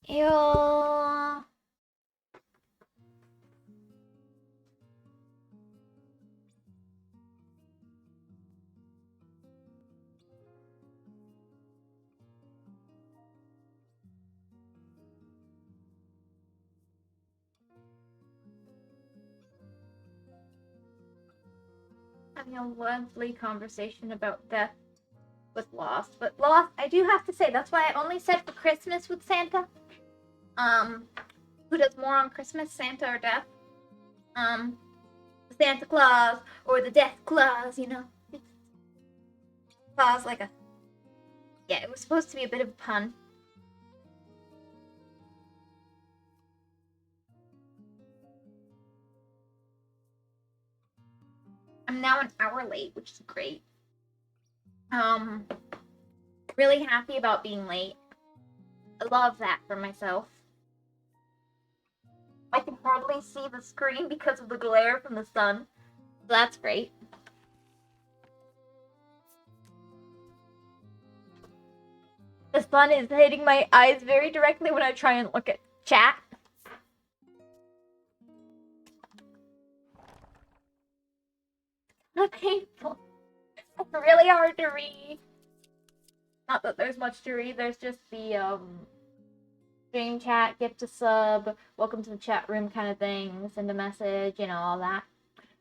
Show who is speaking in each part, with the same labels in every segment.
Speaker 1: Ew. Having a lovely conversation about death with loss. But loss, I do have to say, that's why I only said for Christmas with Santa. Who does more on Christmas, Santa or death? Santa Claus or the Death Claus, you know? Claus like a... Yeah, it was supposed to be a bit of a pun. I'm now an hour late, which is great. Really happy about being late. I love that for myself. I can hardly see the screen because of the glare from the sun. So that's great. The sun is hitting my eyes very directly when I try and look at chat. Not painful. It's really hard to read. Not that there's much to read, there's just the stream chat, gift to sub, welcome to the chat room kind of thing, send a message, you know, all that.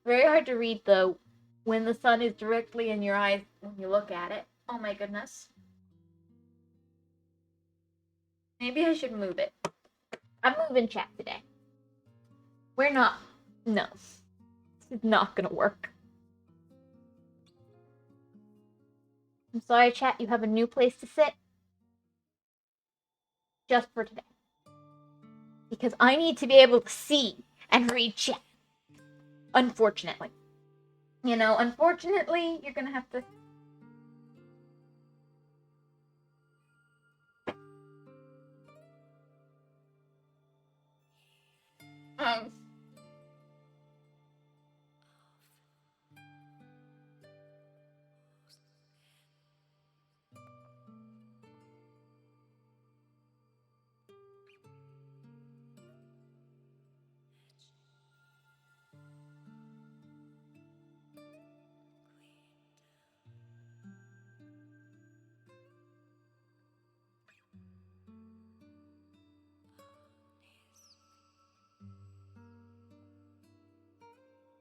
Speaker 1: Very hard to read though when the sun is directly in your eyes when you look at it. Oh my goodness. Maybe I should move it. I'm moving chat today. We're not. No. This is not gonna work. I'm sorry, chat, you have a new place to sit. Just for today. Because I need to be able to see and read chat. Unfortunately. You know, unfortunately, you're gonna have to...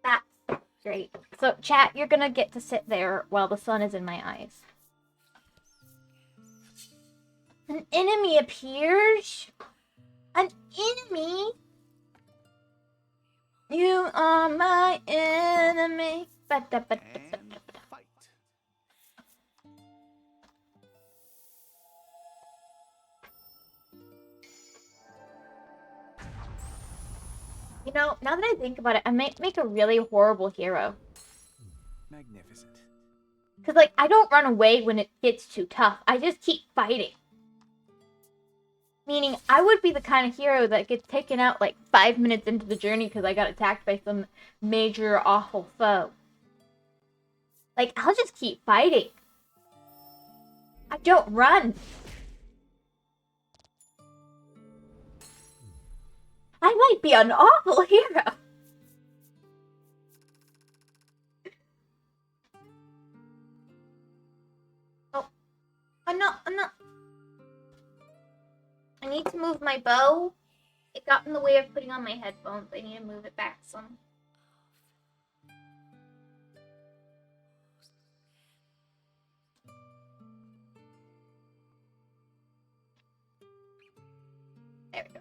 Speaker 1: That's great. So, chat, you're gonna get to sit there while the sun is in my eyes. An enemy appears? An enemy? You are my enemy. You know, now that I think about it, I might make a really horrible hero.
Speaker 2: Magnificent.
Speaker 1: Because, like, I don't run away when it gets too tough. I just keep fighting. Meaning, I would be the kind of hero that gets taken out, like, 5 minutes into the journey because I got attacked by some major awful foe. Like, I'll just keep fighting. I don't run. I might be an awful hero. Oh, I'm not. I need to move my bow. It got in the way of putting on my headphones. I need to move it back some. There we go.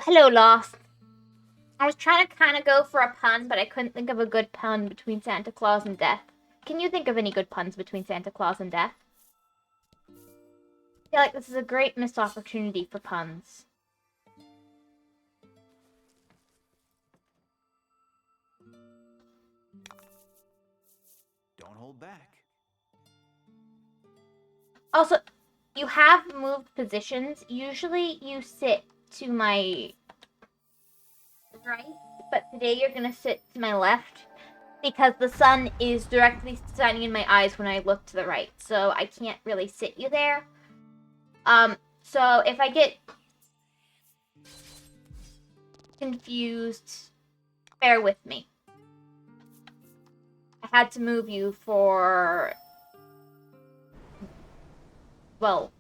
Speaker 1: Hello, Lost. I was trying to kind of go for a pun, but I couldn't think of a good pun between Santa Claus and death. Can you think of any good puns between Santa Claus and death? feel like this is a great missed opportunity for puns.
Speaker 2: Don't hold back.
Speaker 1: Also, you have moved positions. Usually you sit to my right, but today you're gonna sit to my left because the sun is directly shining in my eyes when I look to the right, so I can't really sit you there. So if I get confused, bear with me. I had to move you for... Well,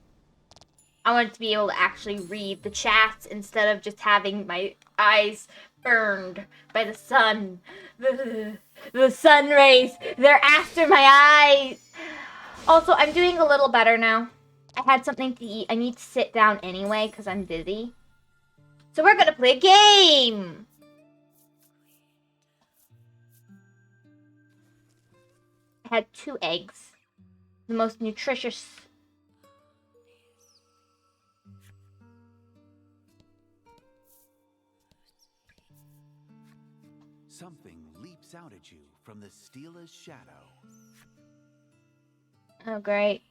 Speaker 1: I wanted to be able to actually read the chat instead of just having my eyes burned by the sun. The sun rays, they're after my eyes. Also, I'm doing a little better now. I had something to eat. I need to sit down anyway because I'm busy. So we're gonna play a game! I had 2 eggs. The most nutritious...
Speaker 2: Something leaps out at you from the Steela's shadow.
Speaker 1: Oh, great.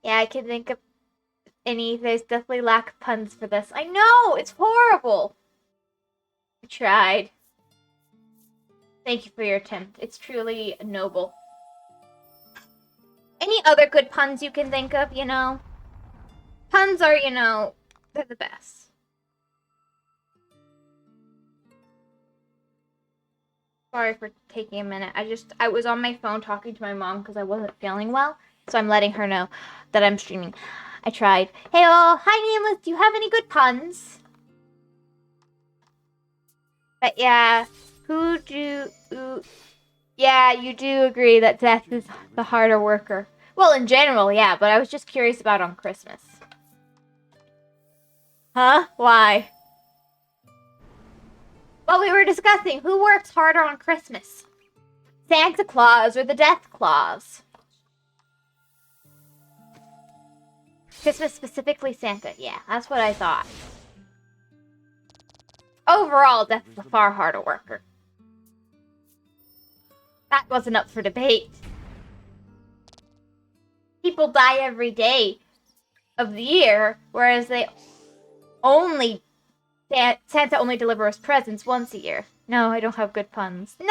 Speaker 1: Yeah, I can think of any. There's definitely lack of puns for this. I know! It's horrible! I tried. Thank you for your attempt. It's truly noble. Any other good puns you can think of, you know? Puns are, you know, they're the best. Sorry for taking a minute. I was on my phone talking to my mom because I wasn't feeling well. So I'm letting her know that I'm streaming. I tried. Hey, oh, hi, Nameless. Do you have any good puns? But yeah, yeah, you do agree that Death is the harder worker. Well, in general, yeah, but I was just curious about on Christmas. Huh? Why? Well, we were discussing who works harder on Christmas. Santa Claus or the Death Claus? Christmas, specifically Santa. Yeah, that's what I thought. Overall, Death is a far harder worker. That wasn't up for debate. People die every day of the year, whereas Santa only delivers presents once a year. No, I don't have good puns. No!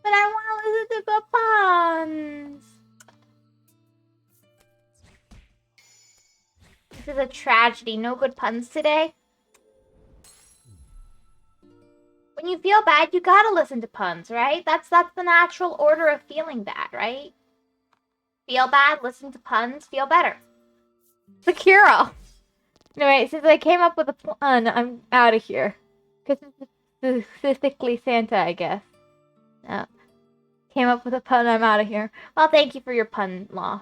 Speaker 1: But I want to listen to good puns. This is a tragedy. No good puns today. When you feel bad, you gotta listen to puns, right? That's the natural order of feeling bad, right? Feel bad, listen to puns, feel better. The cure-all. Anyway, since I came up with a pun, I'm out of here. Because it's specifically Santa, I guess. No. Came up with a pun, I'm out of here. Well, thank you for your pun, Law.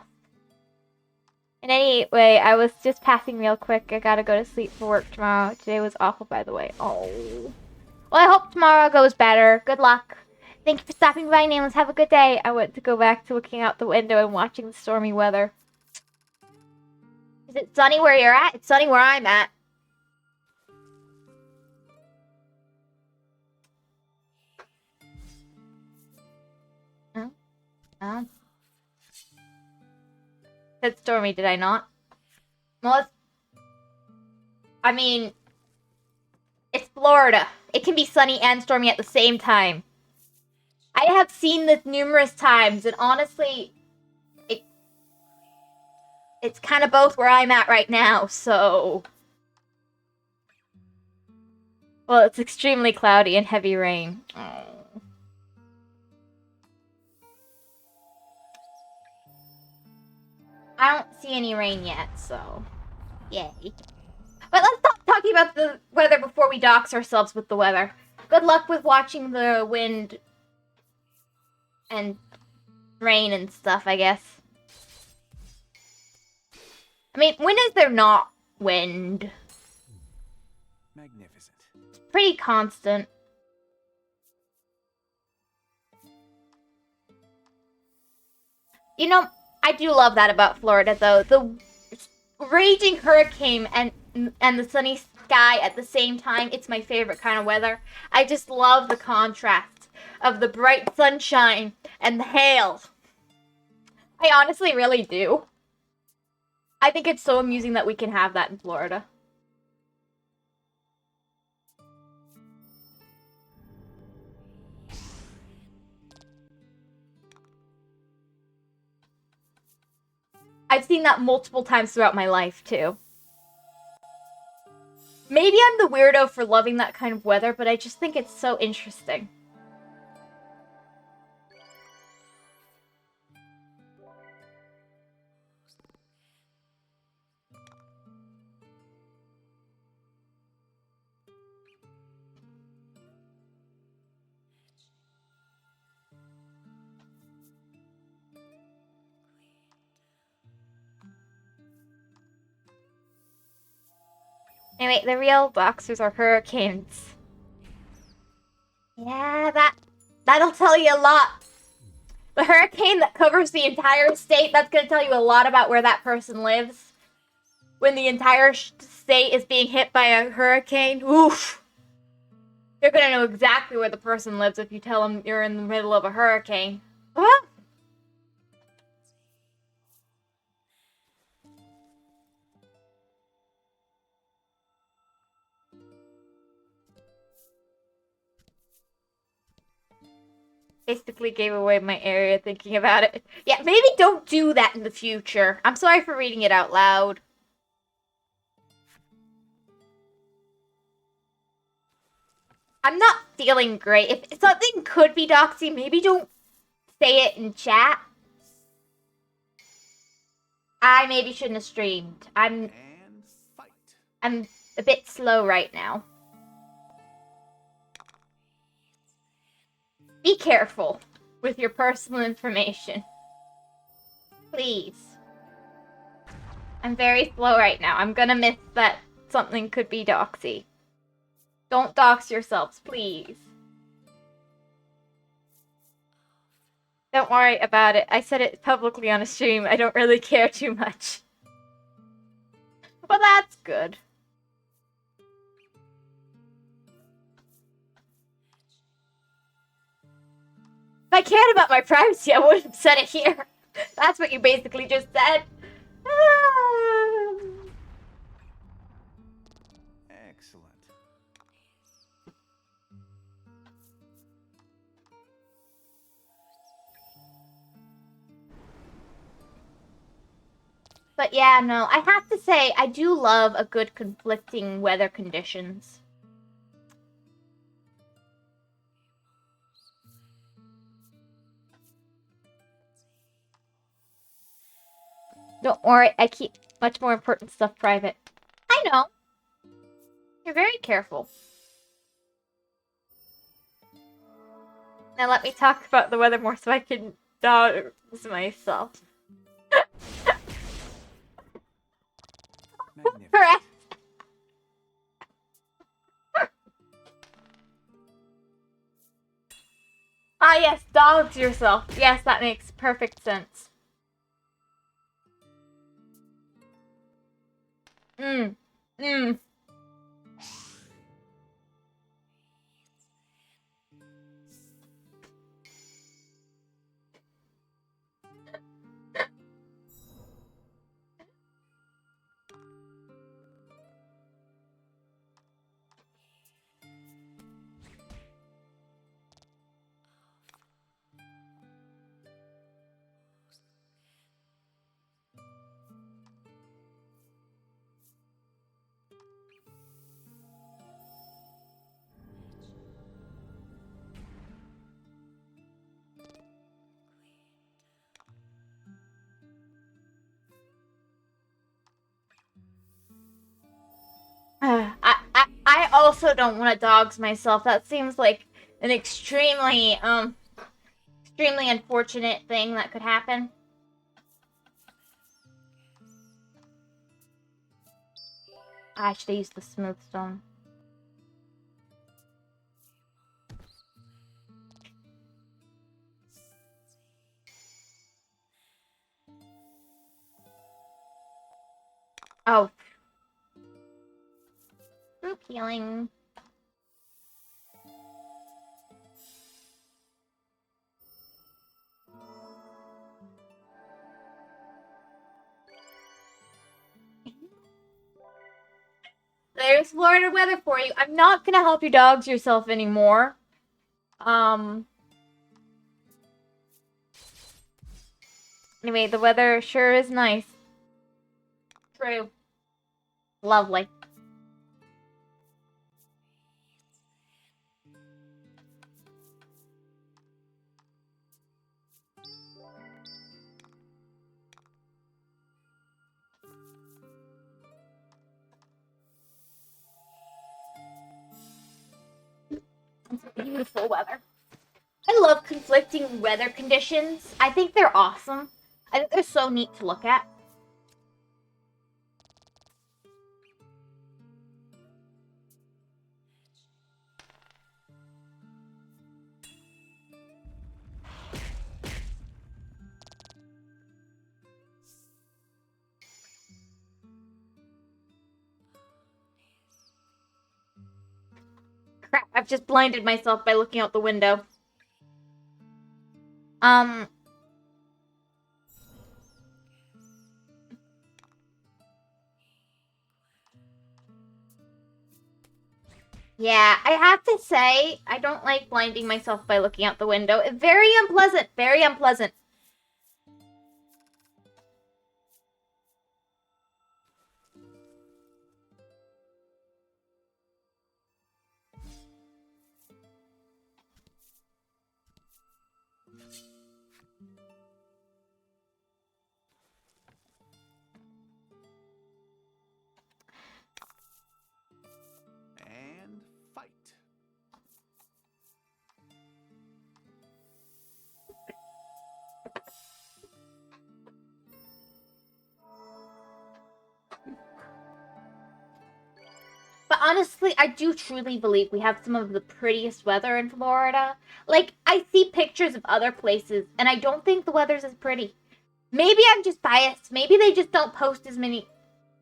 Speaker 1: And anyway, I was just passing real quick. I gotta go to sleep for work tomorrow. Today was awful, by the way. Oh. Well, I hope tomorrow goes better. Good luck. Thank you for stopping by, Nameless. Have a good day. I went to go back to looking out the window and watching the stormy weather. Is it sunny where you're at? It's sunny where I'm at. Oh. Oh. Said stormy, did I not? Well, I mean, it's Florida. It can be sunny and stormy at the same time. I have seen this numerous times, and honestly, it's kind of both where I'm at right now, so... Well, it's extremely cloudy and heavy rain. Oh. I don't see any rain yet, so... Yay. But let's stop talking about the weather before we dox ourselves with the weather. Good luck with watching the wind and rain and stuff, I guess. I mean, when is there not wind?
Speaker 2: Magnificent.
Speaker 1: It's pretty constant. You know, I do love that about Florida, though. The raging hurricane and the sunny sky at the same time, it's my favorite kind of weather. I just love the contrast of the bright sunshine and the hail. I honestly really do. I think it's so amusing that we can have that in Florida. I've seen that multiple times throughout my life, too. Maybe I'm the weirdo for loving that kind of weather, but I just think it's so interesting. Anyway, the real boxers are hurricanes. Yeah, that'll tell you a lot. The hurricane that covers the entire state, that's going to tell you a lot about where that person lives. When the entire state is being hit by a hurricane, oof. You're going to know exactly where the person lives if you tell them you're in the middle of a hurricane. Huh? Basically gave away my area thinking about it. Yeah, maybe don't do that in the future. I'm sorry for reading it out loud. I'm not feeling great. If something could be doxy, maybe don't say it in chat. I maybe shouldn't have streamed. I'm a bit slow right now. Be careful with your personal information. Please. I'm very slow right now. I'm gonna miss that something could be doxy. Don't dox yourselves, please. Don't worry about it. I said it publicly on a stream. I don't really care too much. Well, that's good. If I cared about my privacy, I would have said it here. That's what you basically just said.
Speaker 2: Excellent.
Speaker 1: But yeah, no, I have to say, I do love a good conflicting weather conditions. Don't worry, I keep much more important stuff private. I know. You're very careful. Now let me talk about the weather more so I can dox myself. Correct. Ah yes, dox yourself. Yes, that makes perfect sense. Mm. Mm. I also don't want to dox myself. That seems like an extremely extremely unfortunate thing that could happen. I should have used the smooth stone. Oh. Group healing. There's Florida weather for you. I'm not gonna help you dogs yourself anymore. Anyway, the weather sure is nice. True. Lovely. It's beautiful weather. I love conflicting weather conditions. I think they're awesome. I think they're so neat to look at. Crap, I've just blinded myself by looking out the window. Yeah, I have to say, I don't like blinding myself by looking out the window. Very unpleasant, very unpleasant.
Speaker 2: And fight.
Speaker 1: But honestly, I do truly believe we have some of the prettiest weather in Florida. Like, I see pictures of other places, and I don't think the weather's as pretty. Maybe I'm just biased. Maybe they just don't post as many...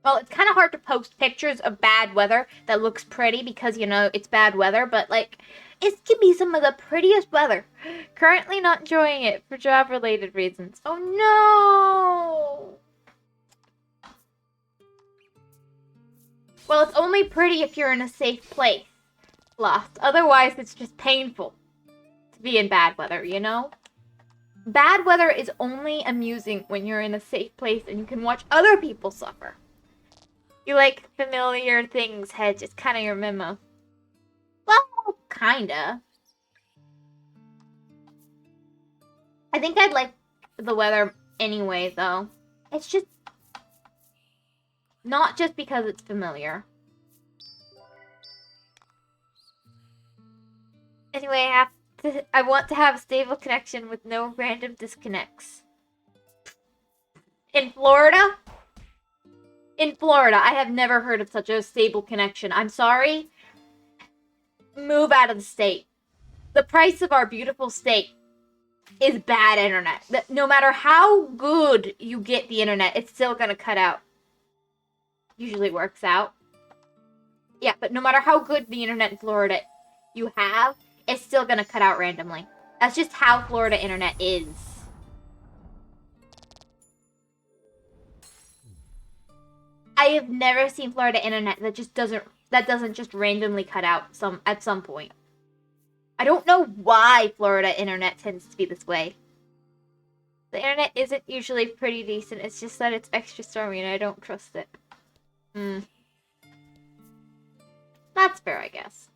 Speaker 1: Well, it's kind of hard to post pictures of bad weather that looks pretty because, you know, it's bad weather. But, like, it can be some of the prettiest weather. Currently not enjoying it for job-related reasons. Oh, no! Well, it's only pretty if you're in a safe place. Lost. Otherwise, it's just painful to be in bad weather, you know? Bad weather is only amusing when you're in a safe place and you can watch other people suffer. You like familiar things, Hedge. It's kind of your memo. Well, kinda. I think I'd like the weather anyway, though. It's just... Not just because it's familiar. Anyway, I want to have a stable connection with no random disconnects. In Florida? In Florida, I have never heard of such a stable connection. I'm sorry. Move out of the state. The price of our beautiful state is bad internet. No matter how good you get the internet, it's still gonna cut out. Usually works out. Yeah, but no matter how good the internet in Florida you have, it's still gonna cut out randomly. That's just how Florida internet is. I have never seen Florida internet that doesn't just randomly cut out at some point. I don't know why Florida internet tends to be this way. The internet isn't usually pretty decent, it's just that it's extra stormy and I don't trust it. That's fair, I guess.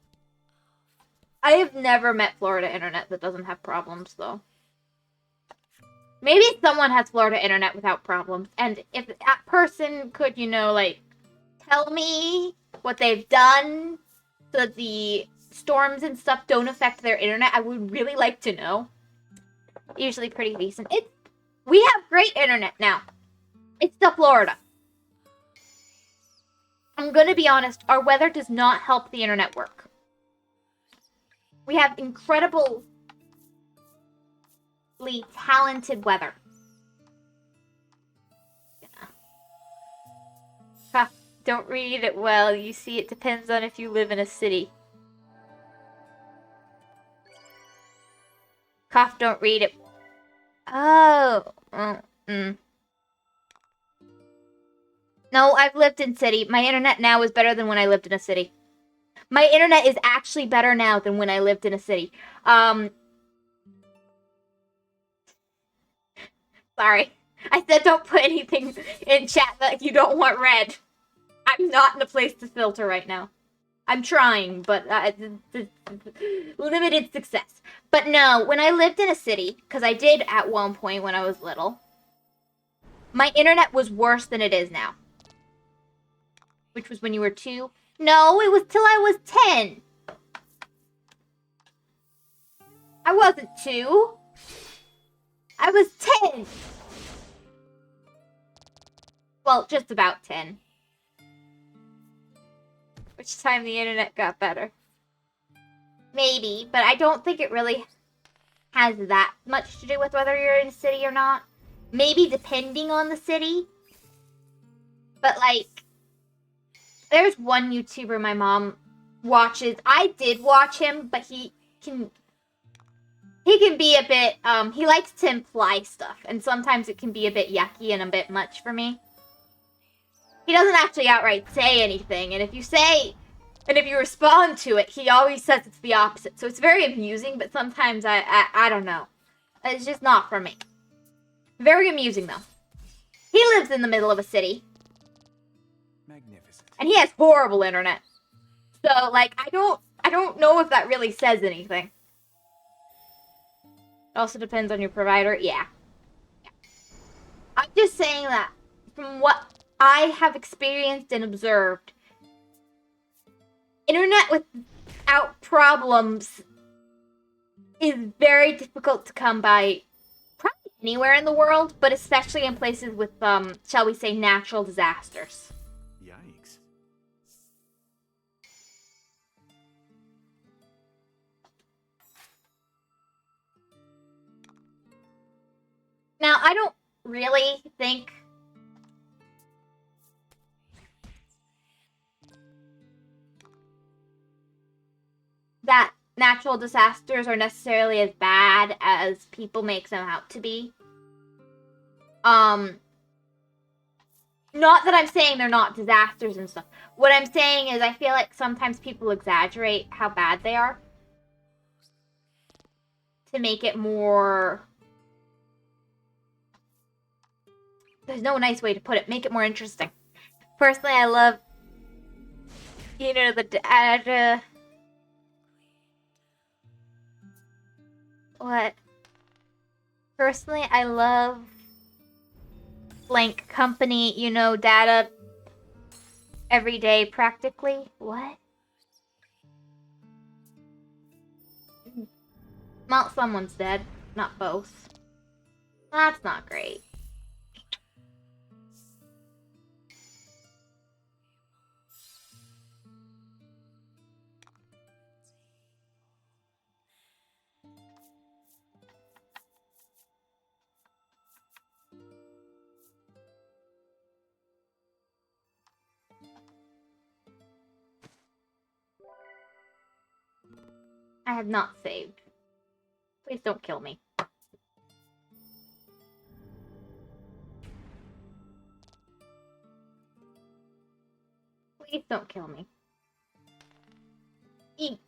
Speaker 1: I have never met Florida internet that doesn't have problems, though. Maybe someone has Florida internet without problems, and if that person could, you know, like, tell me what they've done so that the storms and stuff don't affect their internet, I would really like to know. usually pretty decent. We have great internet now. It's still Florida. I'm gonna be honest, our weather does not help the internet work. We have incredibly talented weather. Huh, don't read it well. You see, it depends on if you live in a city. Cough, don't read it. Oh. No, I've lived in city. My internet now is better than when I lived in a city. My internet is actually better now than when I lived in a city. Sorry. I said don't put anything in chat that you don't want read. I'm not in a place to filter right now. I'm trying, but limited success. But no, when I lived in a city, because I did at one point when I was little, my internet was worse than it is now. Which was when you were 2. No, it was till I was 10. I wasn't 2. I was 10. Well, just about 10. Which time the internet got better. Maybe, but I don't think it really has that much to do with whether you're in a city or not. Maybe depending on the city. But, like, there's one YouTuber my mom watches. I did watch him, but he can be a bit, he likes to imply stuff, and sometimes it can be a bit yucky and a bit much for me. He doesn't actually outright say anything, and if you respond to it, he always says it's the opposite. So it's very amusing, but sometimes I don't know. It's just not for me. Very amusing, though. He lives in the middle of a city.
Speaker 2: Magnificent.
Speaker 1: And he has horrible internet. So, like, I don't know if that really says anything. It also depends on your provider. Yeah. I'm just saying that from what I have experienced and observed, internet without problems is very difficult to come by probably anywhere in the world, but especially in places with, shall we say, natural disasters.
Speaker 2: Yikes.
Speaker 1: Now, I don't really think that natural disasters are necessarily as bad as people make them out to be. Not that I'm saying they're not disasters and stuff. What I'm saying is I feel like sometimes people exaggerate how bad they are to make it more... There's no nice way to put it. Make it more interesting. Personally, I love, the data... What? Personally, I love blank company, data every day practically. What? Not someone's dead, not both. That's not great. I have not saved. Please don't kill me. Please don't kill me. Eat.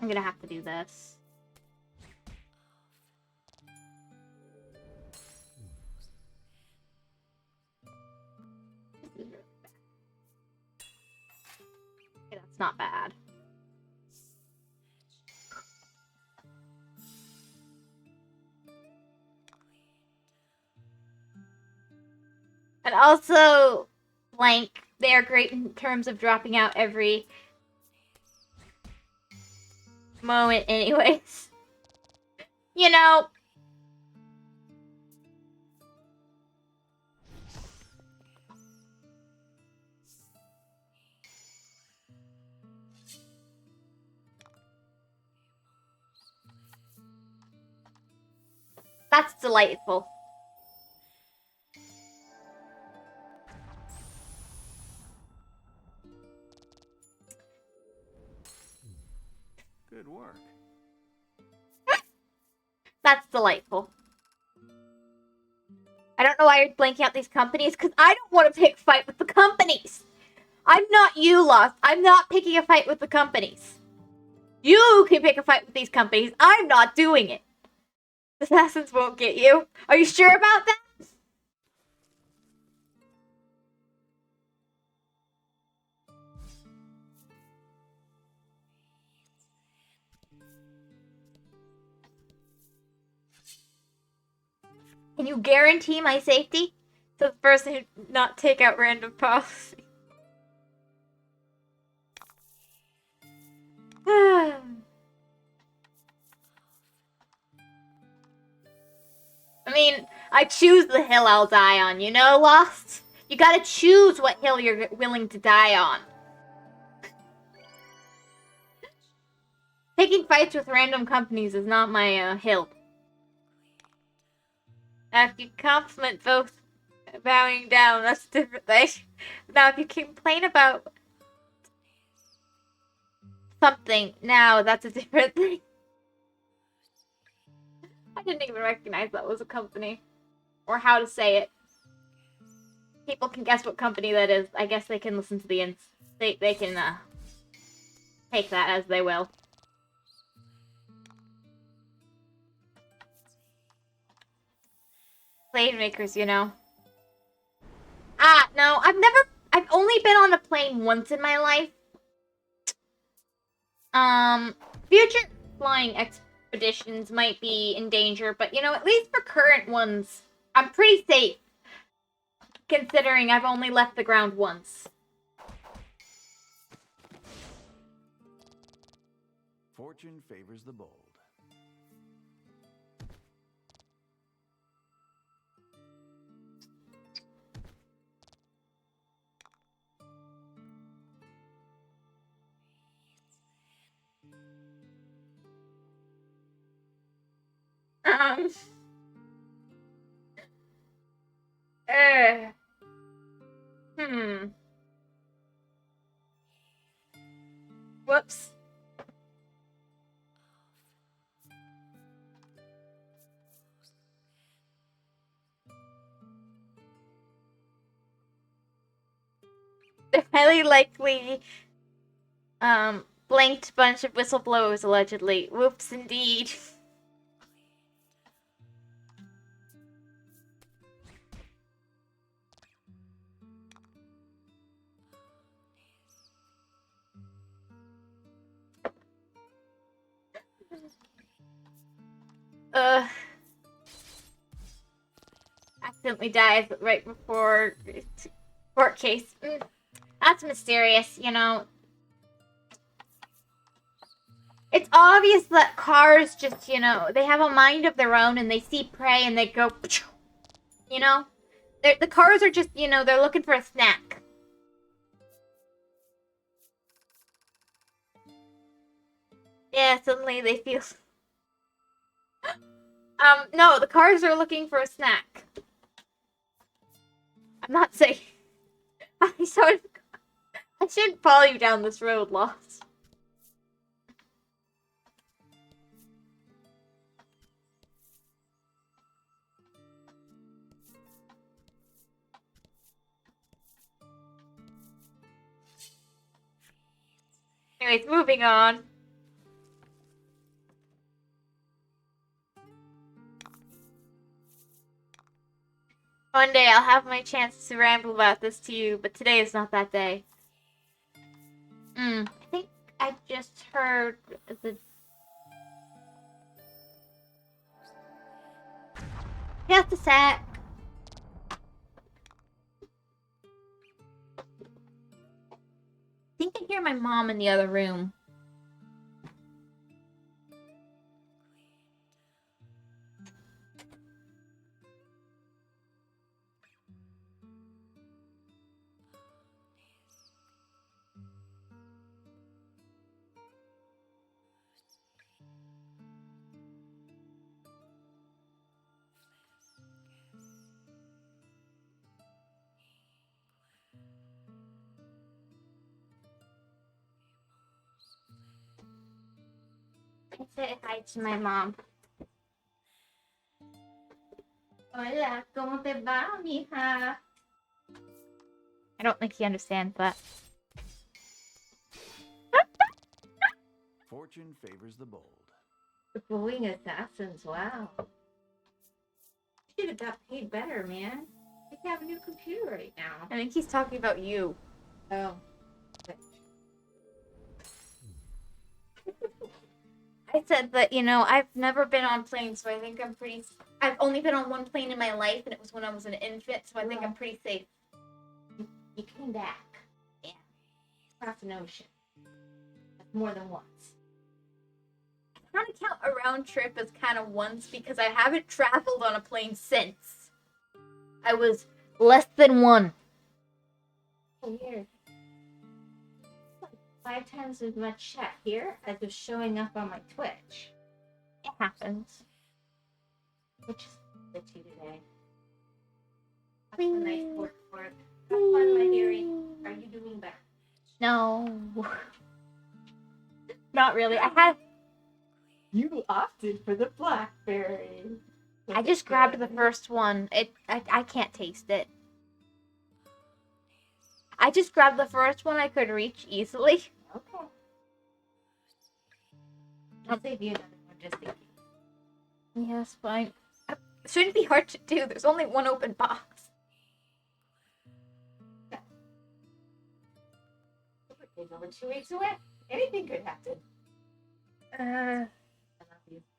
Speaker 1: I'm gonna have to do this. Okay, that's not bad. And also, blank, they are great in terms of dropping out every moment anyways. You know, that's delightful.
Speaker 2: Good work.
Speaker 1: That's delightful. I don't know why you're blanking out these companies, because I don't want to pick a fight with the companies. I'm not you, Lost. I'm not picking a fight with the companies. You can pick a fight with these companies. I'm not doing it. Assassins won't get you. Are you sure about that? Can you guarantee my safety? So the person who not take out random policy. I mean, I choose the hill I'll die on, you know, Lost? You gotta choose what hill you're willing to die on. Taking fights with random companies is not my hill. Now, if you compliment both bowing down, that's a different thing. Now, if you complain about something, now that's a different thing. I didn't even recognize that was a company. Or how to say it. People can guess what company that is. I guess they can listen to the they can take that as they will. Plane makers, you know. Ah, no, I've only been on a plane once in my life. Future flying expeditions might be in danger, but you know, at least for current ones, I'm pretty safe. Considering I've only left the ground once.
Speaker 2: Fortune favors the bold.
Speaker 1: Um. Uh. Whoops. Highly likely, blanked bunch of whistleblowers, allegedly. Whoops, indeed. Accidentally dies right before court case. That's mysterious, you know. It's obvious that cars just, you know, they have a mind of their own and they see prey and they go, you know? The cars are just, you know, they're looking for a snack. Yeah, suddenly they feel... no, the cars are looking for a snack. I'm not saying... I shouldn't follow you down this road, Lost. Anyways, moving on. One day I'll have my chance to ramble about this to you, but today is not that day. I think I just heard the... Just a sec. I think I hear my mom in the other room. I said hi to my mom. Hola, ¿cómo te va, mija? I don't think he understands that.
Speaker 2: Fortune favors the bold.
Speaker 3: Bullying assassins, wow. Should have got paid better, man. I have a new computer right now.
Speaker 1: I think he's talking about you.
Speaker 3: Oh.
Speaker 1: I said that, you know, I've never been on planes, so I think I'm pretty... I've only been on one plane in my life, and it was when I was an infant, so I think I'm pretty safe.
Speaker 3: You came back. Yeah. Across an ocean. That's more than once.
Speaker 1: I kind of count a round trip as kind of once, because I haven't traveled on a plane since. I was less than one.
Speaker 3: Weird. 5 times as much chat here as was showing up on my Twitch.
Speaker 1: It happens.
Speaker 3: Which is glitchy today. That's a nice word for it. Have fun, my dearie. Are you doing better?
Speaker 1: No. Not really. I had...
Speaker 3: You opted for the blackberry.
Speaker 1: I just grabbed the first one. I can't taste it. I just grabbed the first one I could reach easily.
Speaker 3: Okay. I'll save you another one just in case.
Speaker 1: Yes, fine. It shouldn't be hard to do. There's only one open box.
Speaker 3: It's over 2 weeks away. Anything could happen.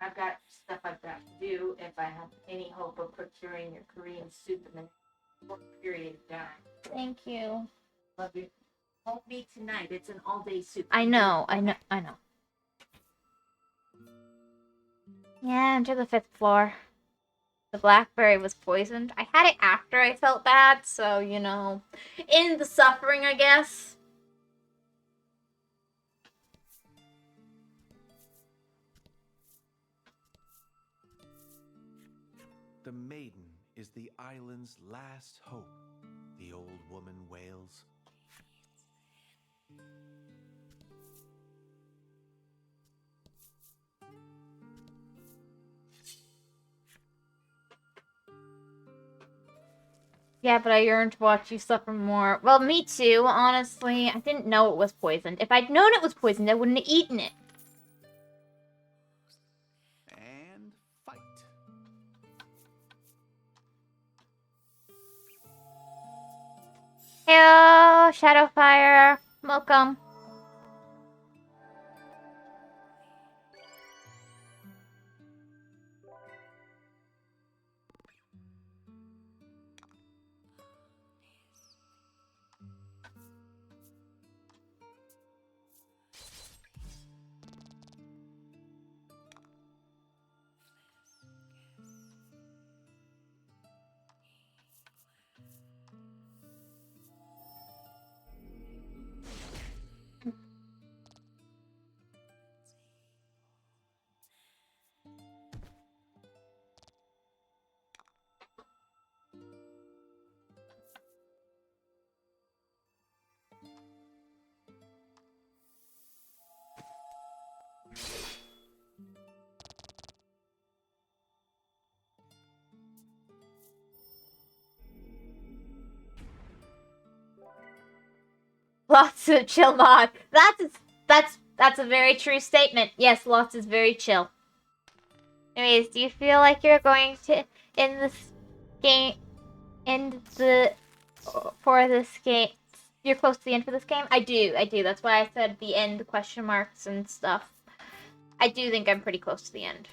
Speaker 3: I've got stuff I've got to do if I have any hope of procuring your Korean soup in the short period of time.
Speaker 1: Thank you.
Speaker 3: Love you. Won't be tonight. It's an all-day soup.
Speaker 1: I know. Yeah, enter the 5th floor. The blackberry was poisoned. I had it after I felt bad, so, you know, in the suffering, I guess.
Speaker 2: The Maiden is the island's last hope, the old woman wails.
Speaker 1: Yeah, but I yearn to watch you suffer more. Well, me too, honestly. I didn't know it was poisoned. If I'd known it was poisoned, I wouldn't have eaten it.
Speaker 2: And fight.
Speaker 1: Hello, Shadowfire. Welcome. Lots of chill mod. That's a very true statement. Yes, Lots is very chill. Anyways, do you feel like you're going to for this game you're close to the end for this game? I do. That's why I said the end, question marks and stuff. I do think I'm pretty close to the end.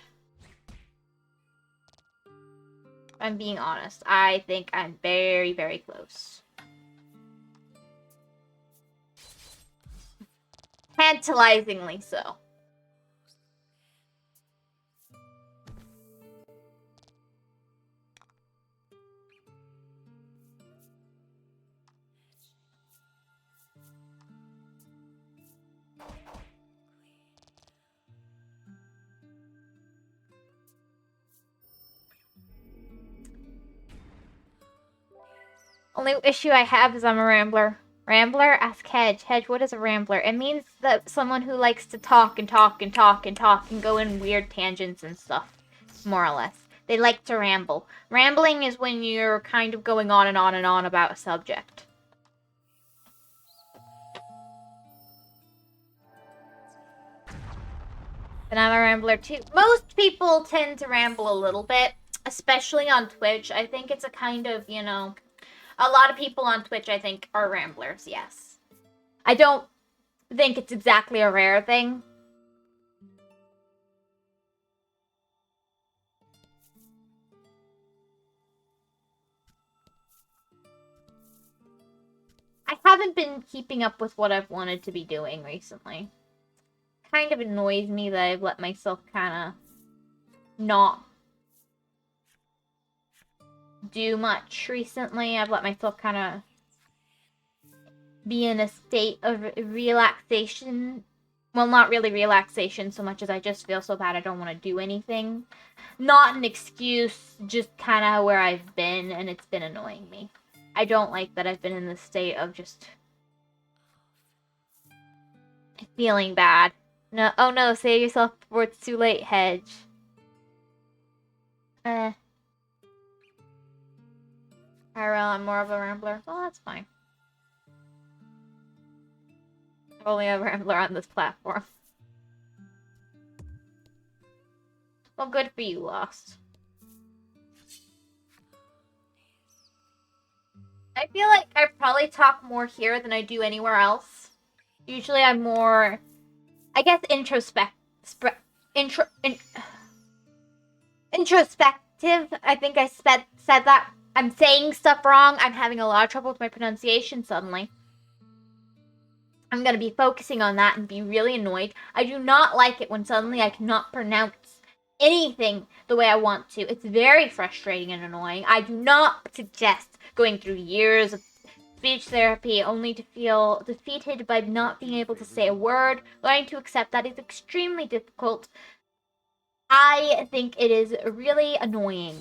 Speaker 1: I'm being honest. I think I'm very, very close. Tantalizingly so. Only issue I have is I'm a rambler. Rambler? Ask Hedge. Hedge, what is a rambler? It means that someone who likes to talk and talk and talk and talk and go in weird tangents and stuff, more or less. They like to ramble. Rambling is when you're kind of going on and on and on about a subject. And I'm a rambler too. Most people tend to ramble a little bit, especially on Twitch. I think it's a kind of, you know, a lot of people on Twitch, I think, are ramblers, yes. I don't think it's exactly a rare thing. I haven't been keeping up with what I've wanted to be doing recently. Kind of annoys me that I've let myself kind of not do much recently. I've let myself kind of be in a state of relaxation. Well, not really relaxation so much as I just feel so bad I don't want to do anything. Not an excuse, just kind of where I've been, and it's been annoying me. I don't like that I've been in this state of just feeling bad. No, oh no, save yourself before it's too late, Hedge. Tyrell, I'm more of a rambler. Well, that's fine. I'm only a rambler on this platform. Well, good for you, Lost. I feel like I probably talk more here than I do anywhere else. Usually I'm more, I guess, introspective. I think I said that. I'm saying stuff wrong. I'm having a lot of trouble with my pronunciation suddenly. I'm going to be focusing on that and be really annoyed. I do not like it when suddenly I cannot pronounce anything the way I want to. It's very frustrating and annoying. I do not suggest going through years of speech therapy only to feel defeated by not being able to say a word. Learning to accept that is extremely difficult. I think it is really annoying.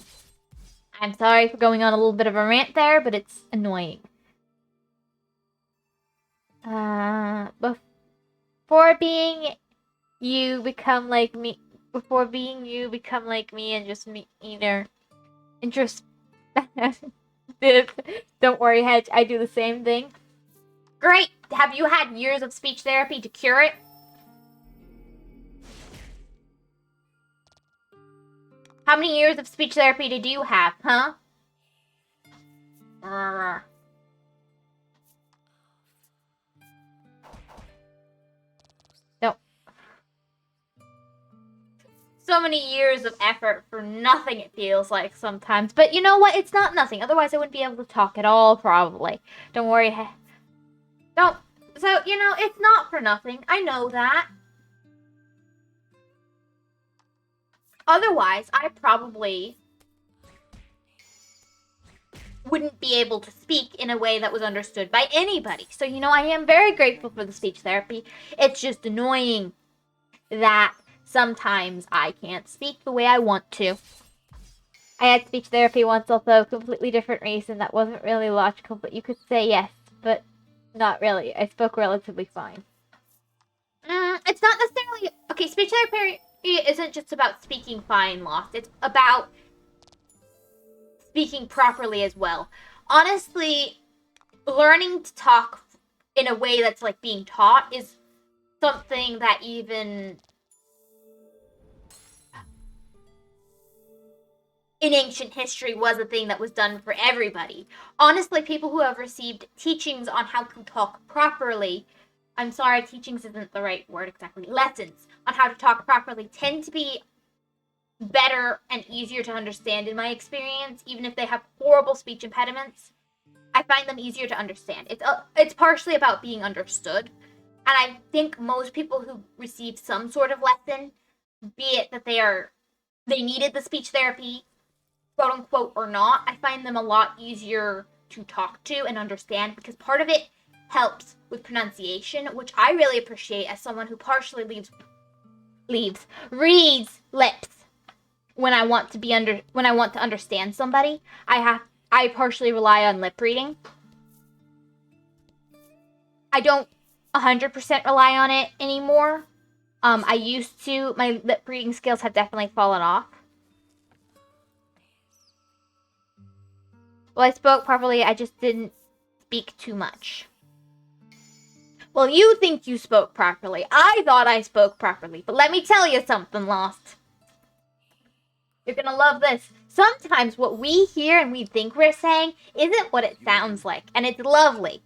Speaker 1: I'm sorry for going on a little bit of a rant there, but it's annoying. Before being you, become like me. Before being you, become like me and just me either. Don't worry, Hedge. I do the same thing. Great! Have you had years of speech therapy to cure it? How many years of speech therapy did you have, huh? No. So many years of effort for nothing, it feels like sometimes. But you know what? It's not nothing. Otherwise, I wouldn't be able to talk at all, probably. Don't worry. Don't. So, you know, it's not for nothing. I know that. Otherwise, I probably wouldn't be able to speak in a way that was understood by anybody. So, you know, I am very grateful for the speech therapy. It's just annoying that sometimes I can't speak the way I want to. I had speech therapy once, also a completely different reason that wasn't really logical, but you could say yes, but not really. I spoke relatively fine. It's not necessarily... Okay, speech therapy isn't just about speaking fine, Lost. It's about speaking properly as well. Honestly, learning to talk in a way that's like being taught is something that even in ancient history was a thing that was done for everybody. Honestly, people who have received teachings on how to talk properly, I'm sorry, teachings isn't the right word exactly, lessons on how to talk properly tend to be better and easier to understand in my experience, even if they have horrible speech impediments. I find them easier to understand. It's partially about being understood, and I think most people who receive some sort of lesson, be it that they needed the speech therapy, quote unquote, or not, I find them a lot easier to talk to and understand because part of it helps with pronunciation, which I really appreciate as someone who partially reads lips when I want to understand somebody. I partially rely on lip reading. I don't 100% rely on it anymore. I used to. My lip reading skills have definitely fallen off. Well, I spoke properly, I just didn't speak too much. Well, you think you spoke properly. I thought I spoke properly, but let me tell you something, Lost. You're gonna love this. Sometimes what we hear and we think we're saying isn't what it sounds like, and it's lovely.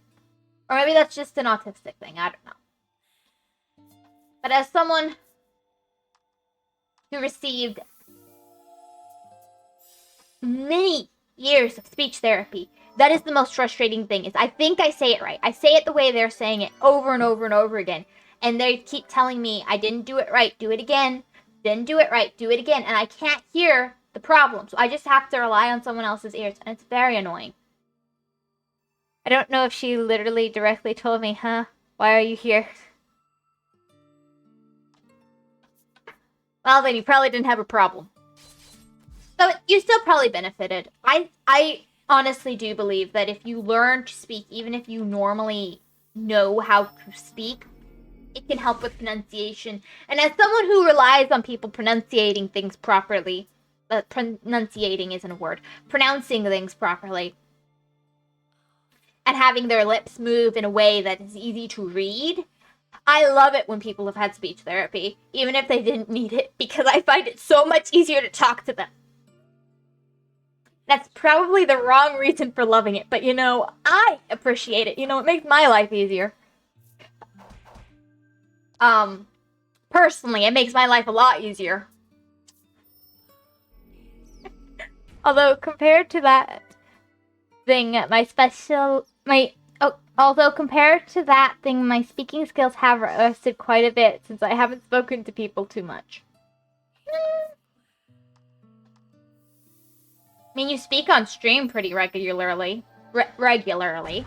Speaker 1: Or maybe that's just an autistic thing, I don't know. But as someone who received many years of speech therapy, that is the most frustrating thing, is I think I say it right. I say it the way they're saying it over and over and over again. And they keep telling me, I didn't do it right, do it again. Didn't do it right, do it again. And I can't hear the problem. So I just have to rely on someone else's ears. And it's very annoying. I don't know if she literally directly told me, huh? Why are you here? Well, then you probably didn't have a problem. So you still probably benefited. I honestly do believe that if you learn to speak, even if you normally know how to speak, it can help with pronunciation. And as someone who relies on people pronunciating things properly, pronunciating isn't a word, pronouncing things properly, and having their lips move in a way that is easy to read, I love it when people have had speech therapy, even if they didn't need it, because I find it so much easier to talk to them. That's probably the wrong reason for loving it, but I appreciate it. It makes my life easier. Personally, it makes my life a lot easier. Although compared to that thing, my speaking skills have rested quite a bit since I haven't spoken to people too much. I mean, you speak on stream pretty regularly. Regularly.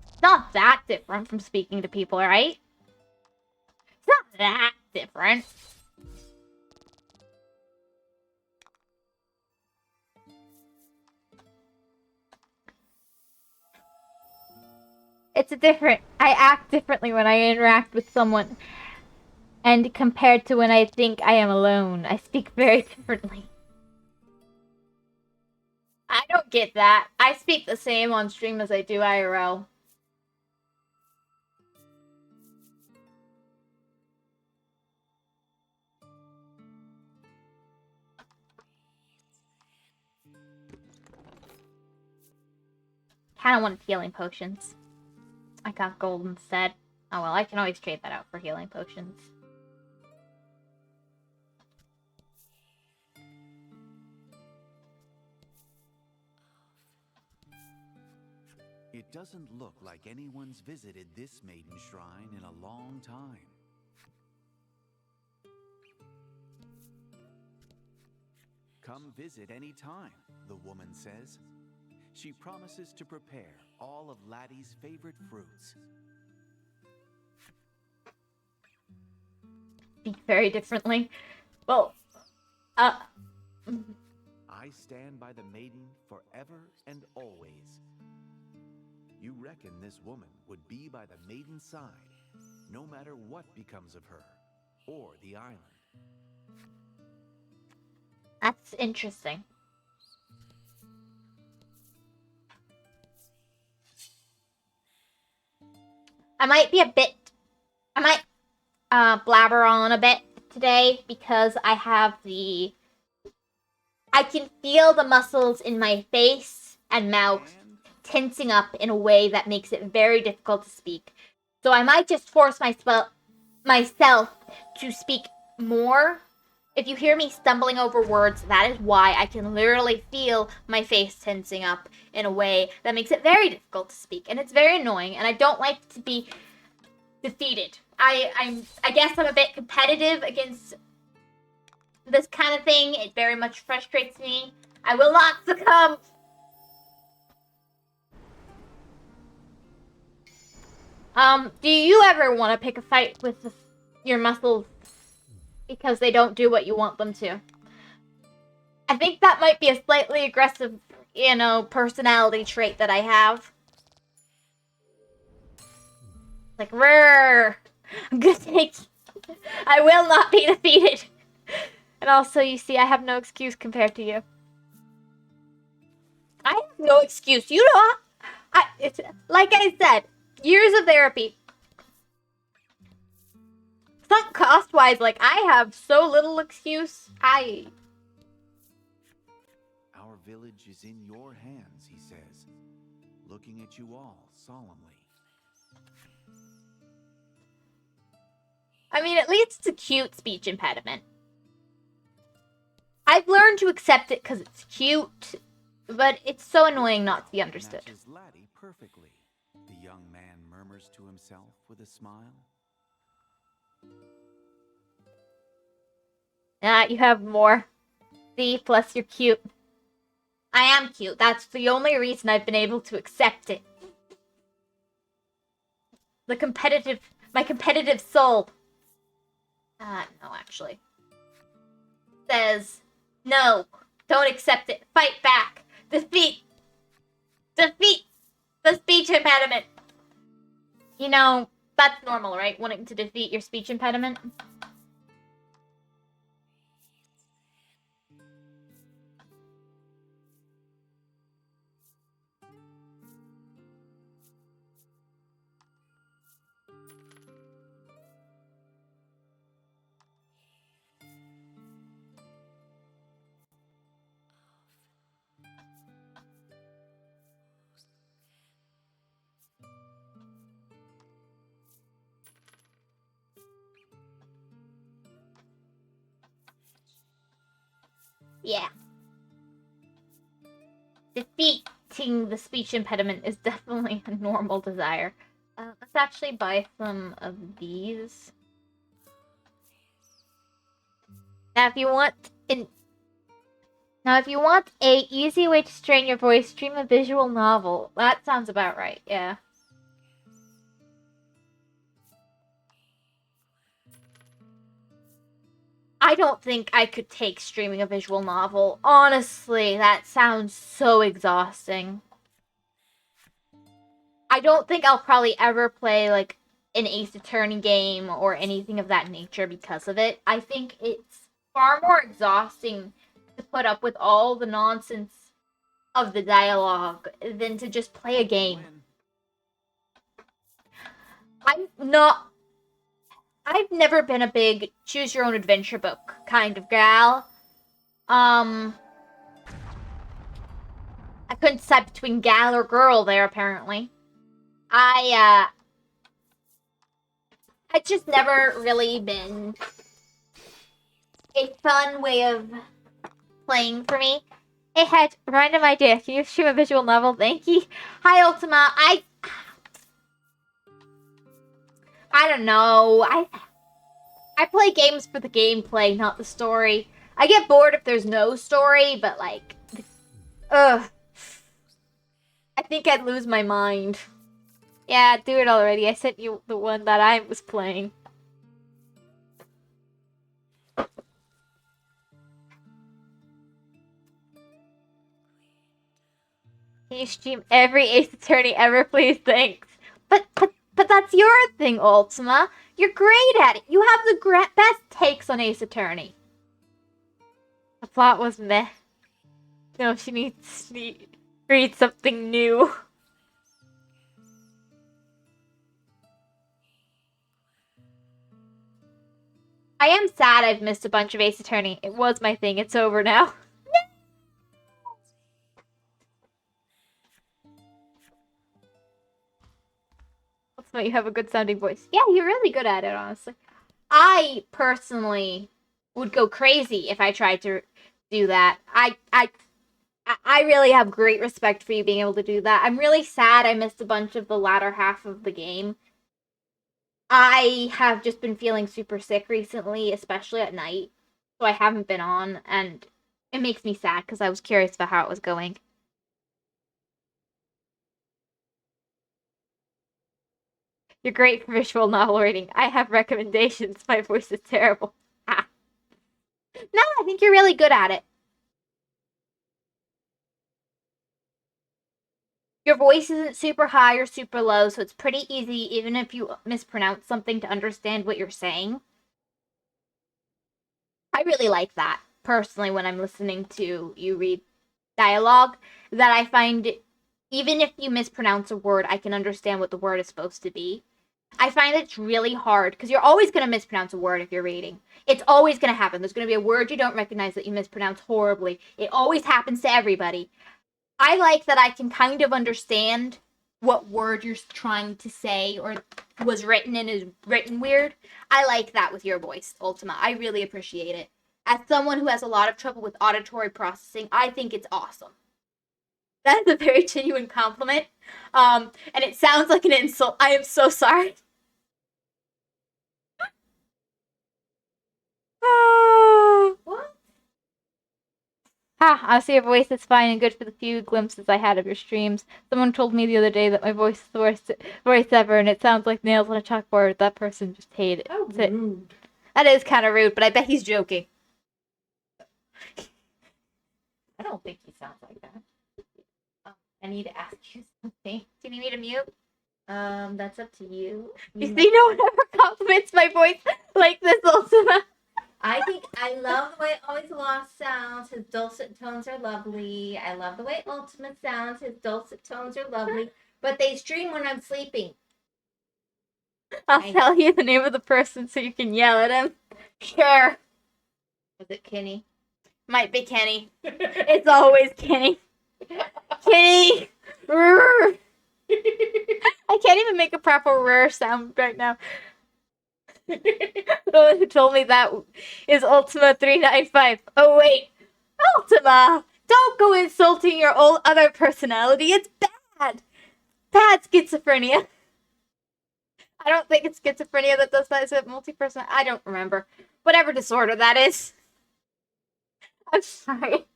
Speaker 1: It's not that different from speaking to people, right? It's not that different. I act differently when I interact with someone. And compared to when I think I am alone, I speak very differently. I don't get that. I speak the same on stream as I do IRL. Kinda wanted healing potions. I got gold instead. Oh well, I can always trade that out for healing potions.
Speaker 2: It doesn't look like anyone's visited this maiden shrine in a long time. Come visit any time, the woman says. She promises to prepare all of Laddie's favorite fruits.
Speaker 1: Speak very differently. Well,
Speaker 2: I stand by the maiden forever and always. You reckon this woman would be by the maiden's side, no matter what becomes of her, or the island.
Speaker 1: That's interesting. I might blabber on a bit today because I have the I can feel the muscles in my face and mouth
Speaker 2: And
Speaker 1: tensing up in a way that makes it very difficult to speak. So I might just force myself to speak more. If you hear me stumbling over words, that is why. I can literally feel my face tensing up in a way that makes it very difficult to speak. And it's very annoying, and I don't like to be defeated. I guess I'm a bit competitive against this kind of thing. It very much frustrates me. I will not succumb. Do you ever want to pick a fight with your muscles because they don't do what you want them to? I think that might be a slightly aggressive, personality trait that I have. Like, rrr, good things. I will not be defeated. And also, you see, I have no excuse compared to you. I have no excuse. You know, it's like I said, years of therapy. Sunk cost-wise, like, I have so little excuse.
Speaker 2: our village is in your hands, he says, looking at you all solemnly.
Speaker 1: I mean, at least it's a cute speech impediment. I've learned to accept it because it's cute, but it's so annoying not to be understood.
Speaker 2: Matches Laddie perfectly, the young man murmurs to himself with a smile.
Speaker 1: You have more. See, plus you're cute. I am cute. That's the only reason I've been able to accept it. My competitive soul. No, actually. Says, no, don't accept it. Fight back. Defeat the speech impediment. You know, that's normal, right? Wanting to defeat your speech impediment. Yeah. Defeating the speech impediment is definitely a normal desire. Let's actually buy some of these. Now, if you want a easy way to strain your voice, stream a visual novel. That sounds about right, yeah. I don't think I could take streaming a visual novel. Honestly, that sounds so exhausting. I don't think I'll probably ever play, like, an Ace Attorney game or anything of that nature because of it. I think it's far more exhausting to put up with all the nonsense of the dialogue than to just play a game. I've never been a big choose your own adventure book kind of gal. I couldn't decide between gal or girl there, apparently. It's just never really been a fun way of playing for me. Hey, Head, random idea. Can you stream a visual novel? Thank you. Hi, Ultima. I don't know. I play games for the gameplay, not the story. I get bored if there's no story, but like, ugh. I think I'd lose my mind. Yeah, do it already. I sent you the one that I was playing. Can you stream every Ace Attorney ever, please? Thanks. But that's your thing, Ultima. You're great at it. You have the best takes on Ace Attorney. The plot was meh. No, she needs to read something new. I am sad I've missed a bunch of Ace Attorney. It was my thing. It's over now. Ultima, you have a good sounding voice. Yeah, you're really good at it, honestly. I personally would go crazy if I tried to do that. I really have great respect for you being able to do that. I'm really sad I missed a bunch of the latter half of the game. I have just been feeling super sick recently, especially at night, so I haven't been on, and it makes me sad because I was curious about how it was going. You're great for visual novel reading. I have recommendations. My voice is terrible. Ah. No, I think you're really good at it. Your voice isn't super high or super low, so it's pretty easy, even if you mispronounce something, to understand what you're saying. I really like that, personally, when I'm listening to you read dialogue, that I find even if you mispronounce a word, I can understand what the word is supposed to be. I find it's really hard because you're always going to mispronounce a word if you're reading. It's always going to happen. There's going to be a word you don't recognize that you mispronounce horribly. It always happens to everybody. I like that I can kind of understand what word you're trying to say or was written and is written weird. I like that with your voice, Ultima. I really appreciate it. As someone who has a lot of trouble with auditory processing, I think it's awesome. That is a very genuine compliment. And it sounds like an insult. I am so sorry.
Speaker 3: What?
Speaker 1: Honestly, your voice is fine and good for the few glimpses I had of your streams. Someone told me the other day that my voice is the worst voice ever, and it sounds like nails on a chalkboard. That person just hated it.
Speaker 3: How rude.
Speaker 1: That is kind of rude, but I bet he's joking.
Speaker 3: I don't think he sounds like that. I need to ask you something.
Speaker 1: Do you need me to mute?
Speaker 3: That's up to you.
Speaker 1: You see, no one ever compliments my voice like this, Ultima.
Speaker 3: I think I love the way Always Lost sounds. His dulcet tones are lovely. I love the way Ultimate sounds. His dulcet tones are lovely. But they stream when I'm sleeping.
Speaker 1: I'll tell you the name of the person so you can yell at him. Sure.
Speaker 3: Was it Kenny?
Speaker 1: Might be Kenny. It's always Kenny. Kenny! I can't even make a proper rrr sound right now. The one who told me that is Ultima395. Oh, wait. Ultima! Don't go insulting your old other personality. It's bad. Bad schizophrenia. I don't think it's schizophrenia that does that. Is it multi-person? I don't remember. Whatever disorder that is. I'm sorry.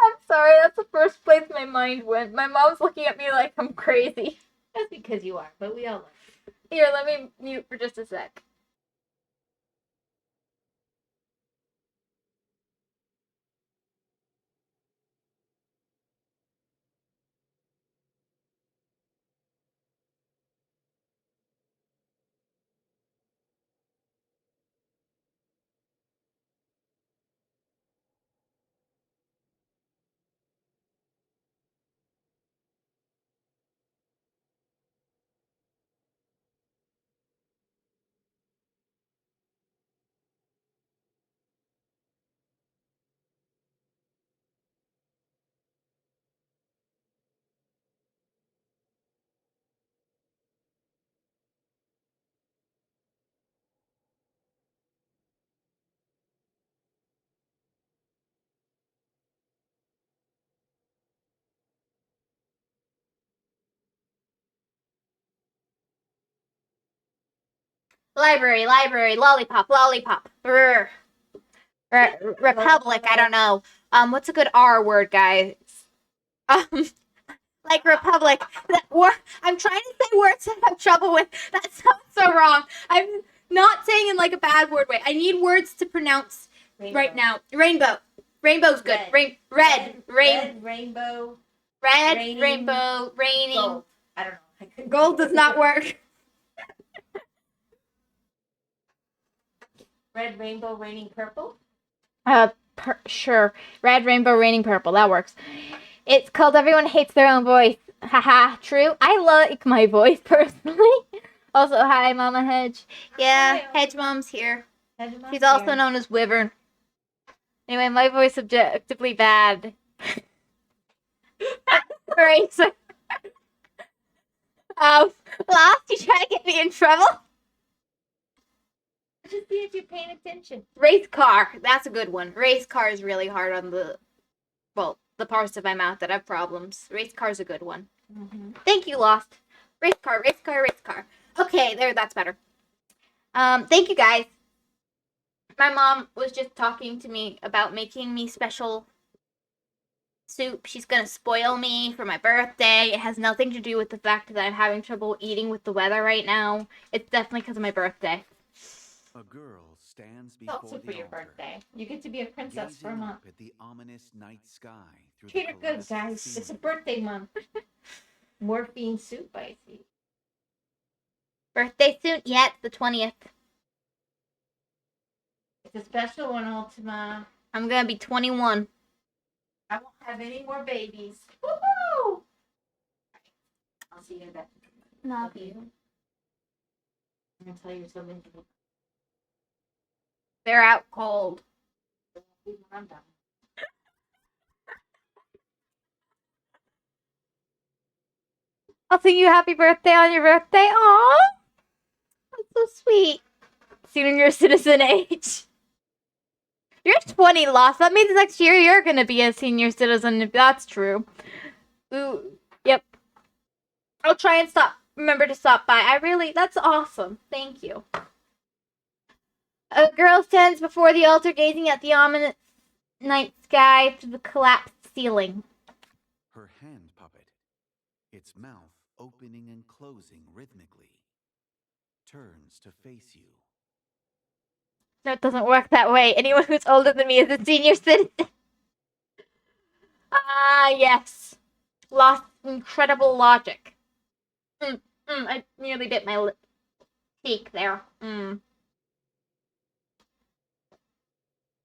Speaker 1: I'm sorry. That's the first place my mind went. My mom's looking at me like I'm crazy.
Speaker 3: That's because you are, but we all love you.
Speaker 1: Here, let me mute for just a sec. Library, lollipop. Republic, I don't know. What's a good R word, guys? Like republic. I'm trying to say words I have trouble with. That sounds so wrong. I'm not saying in like a bad word way. I need words to pronounce right now. Rainbow. Rainbow's good. Red.
Speaker 3: Rainbow.
Speaker 1: Red,
Speaker 3: Raining.
Speaker 1: rainbow, raining.
Speaker 3: Gold. I don't know.
Speaker 1: Gold does not work.
Speaker 3: Red, rainbow, raining purple.
Speaker 1: Sure. Red, rainbow, raining purple. That works. It's called Everyone Hates Their Own Voice. Haha, true. I like my voice personally. Also, hi, Mama Hedge. Yeah,
Speaker 3: Hi.
Speaker 1: Hedge Mom's here.
Speaker 3: Hedge Mom's
Speaker 1: She's also
Speaker 3: here.
Speaker 1: known as Wyvern. Anyway, my voice objectively bad. Alright, so Lost, you trying to get me in trouble?
Speaker 3: Just see if you're paying attention.
Speaker 1: Race car. That's a good one. Race car is really hard on the parts of my mouth that have problems. Race car is a good one.
Speaker 3: Mm-hmm.
Speaker 1: Thank you, Lost. Race car, race car, race car. Okay, there, that's better. Thank you guys. My mom was just talking to me about making me special soup. She's gonna spoil me for my birthday. It has nothing to do with the fact that I'm having trouble eating with the weather right now. It's definitely because of my birthday.
Speaker 2: A girl stands
Speaker 3: It's
Speaker 2: before
Speaker 3: also for
Speaker 2: the
Speaker 3: your
Speaker 2: altar,
Speaker 3: birthday. You get to be a princess for a
Speaker 2: gazing
Speaker 3: month.
Speaker 2: up at the ominous night sky through
Speaker 3: Treat
Speaker 2: the
Speaker 3: her good,
Speaker 2: collapsed
Speaker 3: guys. It's a
Speaker 2: ceiling.
Speaker 3: birthday month. Morphine soup, I see.
Speaker 1: Birthday soon? Yeah, it's the 20th.
Speaker 3: It's a special one, Ultima.
Speaker 1: I'm gonna be 21.
Speaker 3: I won't have any more babies. Woohoo! I'll see you in bed.
Speaker 1: Love
Speaker 3: you. I'm gonna tell you something.
Speaker 1: They're out cold.
Speaker 3: I'm done.
Speaker 1: I'll sing you happy birthday on your birthday. Aww. That's so sweet. Senior citizen age. You're 20, Lost. That means next year you're gonna be a senior citizen if that's true. Ooh, yep. I'll try and remember to stop by. That's awesome. Thank you. A girl stands before the altar gazing at the ominous night sky through the collapsed ceiling.
Speaker 2: Her hand puppet, its mouth opening and closing rhythmically, turns to face you.
Speaker 1: No, it doesn't work that way. Anyone who's older than me is a senior citizen. Ah, yes. Lost incredible logic. I nearly bit my lip cheek there.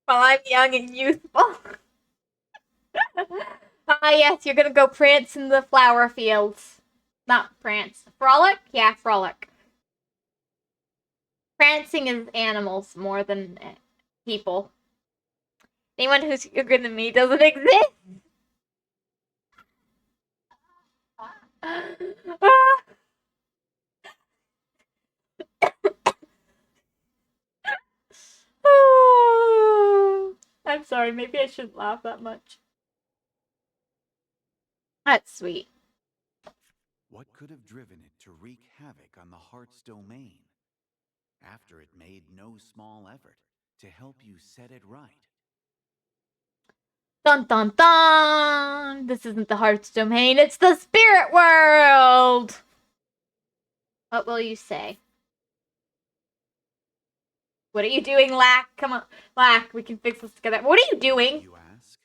Speaker 1: While I'm young and youthful. Ah, yes, you're gonna go prance in the flower fields. Not prance. Frolic? Yeah, frolic. Prancing is animals more than people. Anyone who's younger than me doesn't exist. I'm sorry, maybe I shouldn't laugh that much. That's sweet.
Speaker 2: What could have driven it to wreak havoc on the heart's domain, after it made no small effort to help you set it right?
Speaker 1: Dun dun dun! This isn't the heart's domain, it's the spirit world! What will you say? What are you doing, Lack? Come on, Lack, we can fix this together. What are you doing?
Speaker 2: You ask,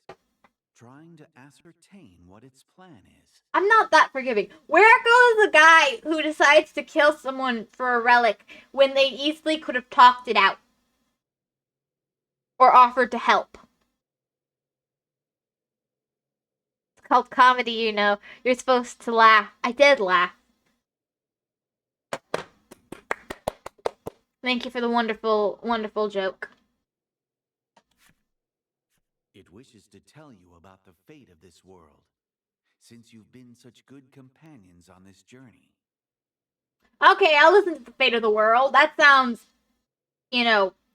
Speaker 2: trying to ascertain what its plan is.
Speaker 1: I'm not that forgiving. Where goes the guy who decides to kill someone for a relic when they easily could have talked it out? Or offered to help? It's called comedy, you know. You're supposed to laugh. I did laugh. Thank you for the wonderful, wonderful joke.
Speaker 2: It wishes to tell you about the fate of this world, since you've been such good companions on this journey.
Speaker 1: Okay, I'll listen to the fate of the world. That sounds,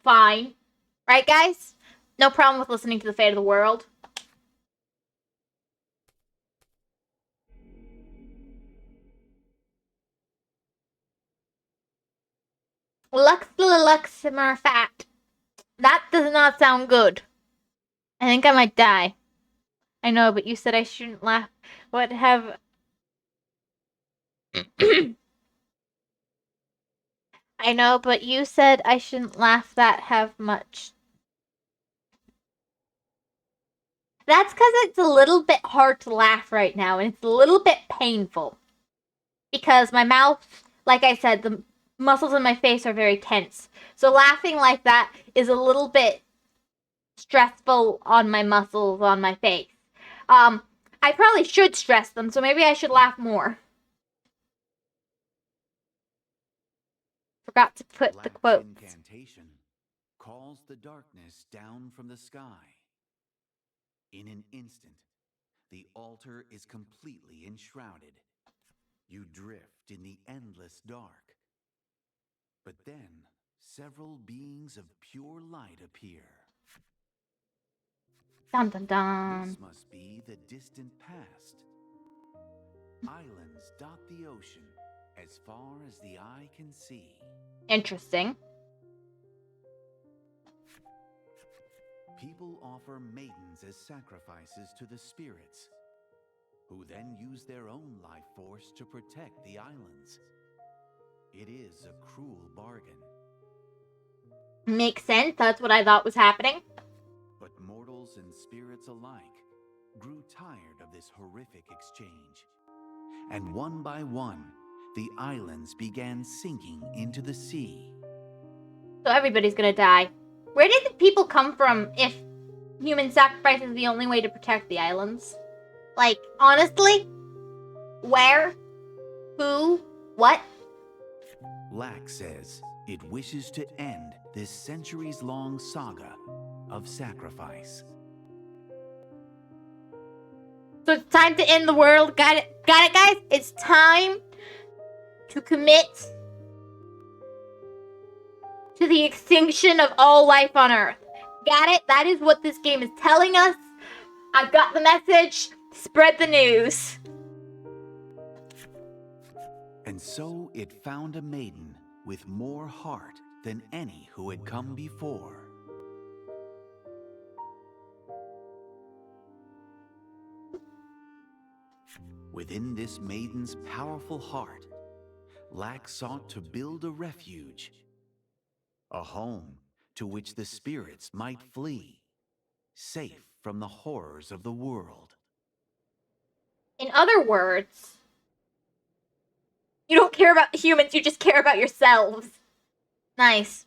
Speaker 1: fine. Right, guys? No problem with listening to the fate of the world. Luximer fat. That does not sound good. I think I might die. I know, but you said I shouldn't laugh. What have... I know, but you said I shouldn't laugh that have much. That's because it's a little bit hard to laugh right now, and it's a little bit painful. Because my mouth, like I said, the muscles in my face are very tense. So laughing like that is a little bit stressful on my muscles on my face. I probably should stress them, so maybe I should laugh more. Forgot to put the
Speaker 2: Black's
Speaker 1: quotes.
Speaker 2: incantation calls the darkness down from the sky. In an instant, the altar is completely enshrouded. You drift in the endless dark. But then, several beings of pure light appear.
Speaker 1: Dun dun dun.
Speaker 2: This must be the distant past. Islands dot the ocean as far as the eye can see.
Speaker 1: Interesting.
Speaker 2: People offer maidens as sacrifices to the spirits, who then use their own life force to protect the islands. It is a cruel bargain.
Speaker 1: Makes sense. That's what I thought was happening.
Speaker 2: But mortals and spirits alike grew tired of this horrific exchange. And one by one, the islands began sinking into the sea.
Speaker 1: So everybody's gonna die. Where did the people come from if human sacrifice is the only way to protect the islands? Like, honestly? Where? Who? What?
Speaker 2: Lack says it wishes to end this centuries-long saga of sacrifice.
Speaker 1: So it's time to end the world. Got it? Got it, guys? It's time to commit to the extinction of all life on Earth. Got it? That is what this game is telling us. I've got the message. Spread the news.
Speaker 2: And so it found a maiden with more heart than any who had come before. Within this maiden's powerful heart, Lack sought to build a refuge, a home to which the spirits might flee, safe from the horrors of the world.
Speaker 1: In other words, you don't care about humans, you just care about yourselves. Nice.